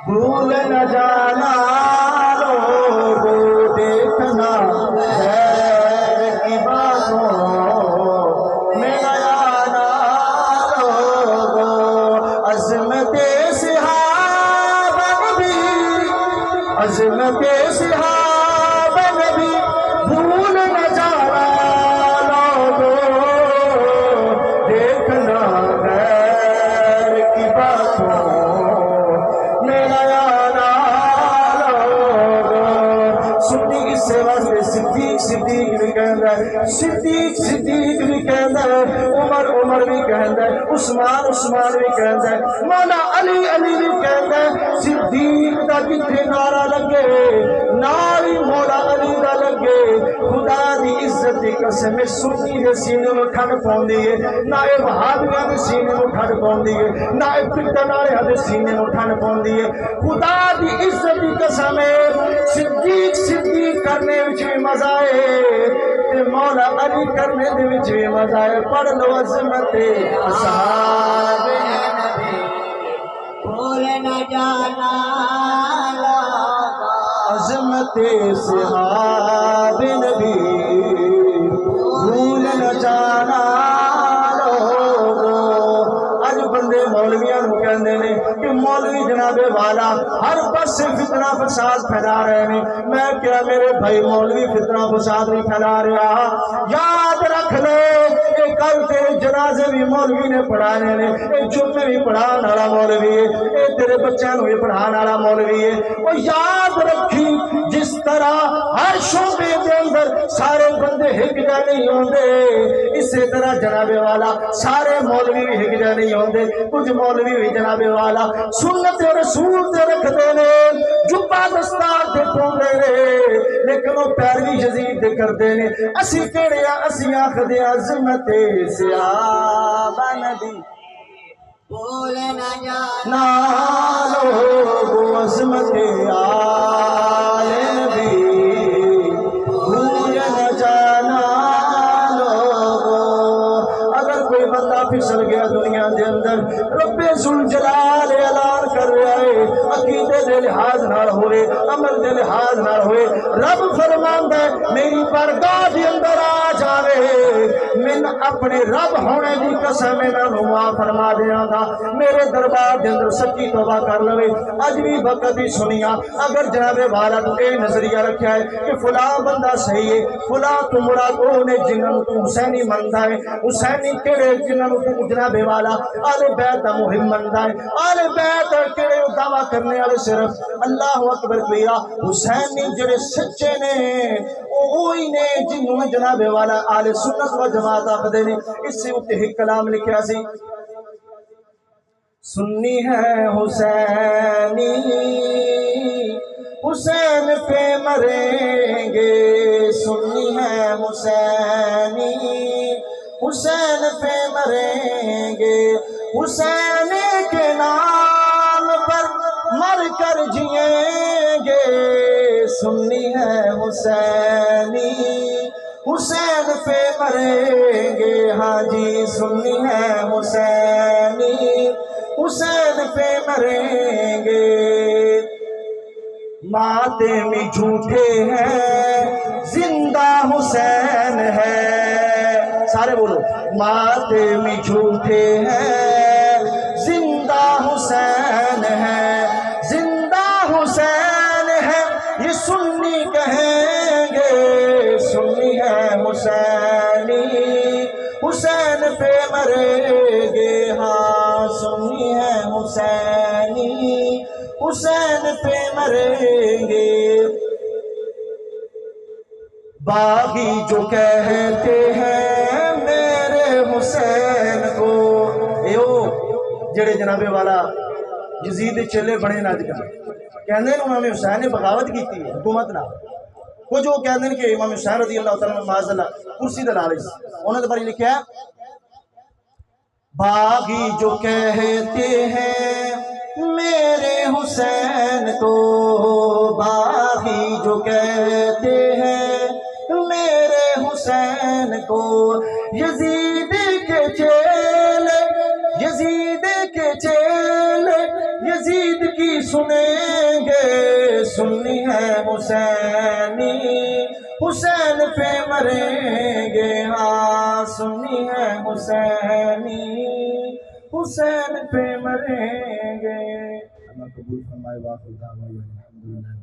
بھول نہ جانا لوگو دیکھنا خیر کی باتوں میں آنا لوگو عظمت صحابہ نبی عظمت صحابہ نبی بھول نہ جانا لوگو دیکھنا خیر کی باتوں میں آنا لوگو سنی اس سے واسطے صدیق صدیق بھی کہندا ہے صدیق صدیق بھی کہندا ہے عمر عمر بھی کہندا ہے عثمان عثمان بھی کہندا ہے مولا علی علی بھی کہندا ہے صدیق دا جتھے نعرہ لگے ناری مولا علی دا لگے خدا دی عزت دی قسم سنی دے سینے میں ٹھنڈ پوندی ہے نہ اے وہابیاں دے سینے میں ٹھنڈ پوندی ہے نہ اے پٹن والے دے سینے میں ٹھنڈ پوندی ہے خدا دی عزت دی قسم صدیق صدیق کرنے وچ بھی مزہ ہے تے مولا علی کرنے دے وچ بھی مزہ ہے پڑھ لو عظمت اصحاب نبی بھول نہ جانا عظمت صحاب نبی بھول نہ جانا لوگو اج بندے مولویاں نوں کہندے نے کہ مولوی جناب والا ہر پاسے فتنہ فساد پھیلا رہے ہیں میں کیا میرے بھائی مولوی فتنہ فساد نہیں پھیلا رہا یاد رکھ لے کہ کل تیرے جنازے بھی مولوی نے پڑھانے نے جمعے بھی پڑھانے والا مولوی ہے تیرے بچوں بھی پڑھانے والا مولوی ہے وہ یاد رکھی جس طرح ہر شعبے کے اندر سارے بندے ہک جا نہیں ہوندے اسی طرح جناب والا سارے مولوی بھی ہک جا نہیں ہوندے کچھ مولوی بھی جناب والا سنت رسول تے رکھتے نے جبا دستار تے پوندے نے لیکن وہ پیروی یزید دے کردے نے اسی کہڑے اسی آکھدے عظمت صحابہ نبی بھول نہ جانا لوگو عظمت آل نبی بھول نہ جانا لوگو اگر کوئی بندہ پھسل گیا دنیا دے اندر رب ذوالجلال اعلان کر رہا ہے عقیدے دے لحاظ نال ہوئے عمل دے لحاظ نال ہوئے رب فرماندا ہے میری بارگاہ دے اندر آ جاوے من اپنے رب ہونے دی قسم انہاں نوں معاف فرما دیاں گا۔ میرے دربار دے اندر سچی توبہ کر لوے، اج بھی وقت ہی سنیا، اگر جناب والا تو اے نظریہ رکھیا ہے کہ فلاں بندہ صحیح ہے، فلاں تو مراد او نے جنہاں نوں تو حسینی مندا ہے، حسینی کیڑے جنہاں نوں تو جناب والا آل بیت دا محب مندا ہے، آل بیت کیڑے دعویٰ کرنے والے صرف اللہ اکبر کبیرہ حسینی جڑے سچے نے وہی نے جنہوں نے جناب والا آل سنت و جماعت آخدے نے۔ اس سے اوپر ایک کلام لکھیا سی، سنی ہے حسینی حسین پہ مریں گے، سنی ہے حسینی حسین پہ مریں گے، حسین کے نام پر مر کر جئیں گے، سنی ہے حسینی حسین پہ مریں گے، ہاں جی سنی ہے حسینی حسین پہ مریں گے۔ ماتمی جھوٹے ہیں زندہ حسین ہے، سارے بولو ماتمی جھوٹے ہیں زندہ حسین ہے، زندہ حسین ہے یہ سنی کہیں گے، سنی ہے حسینی حسین پہ مریں گے، ہاں سنی ہے حسینی حسین پہ مریں گے۔ باغی جو کہتے ہیں میرے حسین کو، جڑے جناب والا یزید چلے بڑے نہ اج کہندے نے امام حسین نے بغاوت کی حکومت نہ، کچھ وہ کہندے کہ امام حسین رضی اللہ تعالیٰ معاذ اللہ کرسی تے لا لئی، انہوں نے بارے لکھا ہے باغی جو کہتے ہیں میرے حسین کو، باغی جو کہتے ہیں میرے حسین کو، یزید کے چیلے یزید کے چیلے یزید کی سنیں گے، سنی ہے حسینی حسین پہ مریں گے، ہاں سنی ہے حسینی حسین پہ مریں گے۔ اللہ قبول فرمائے، واقعی الحمدللہ۔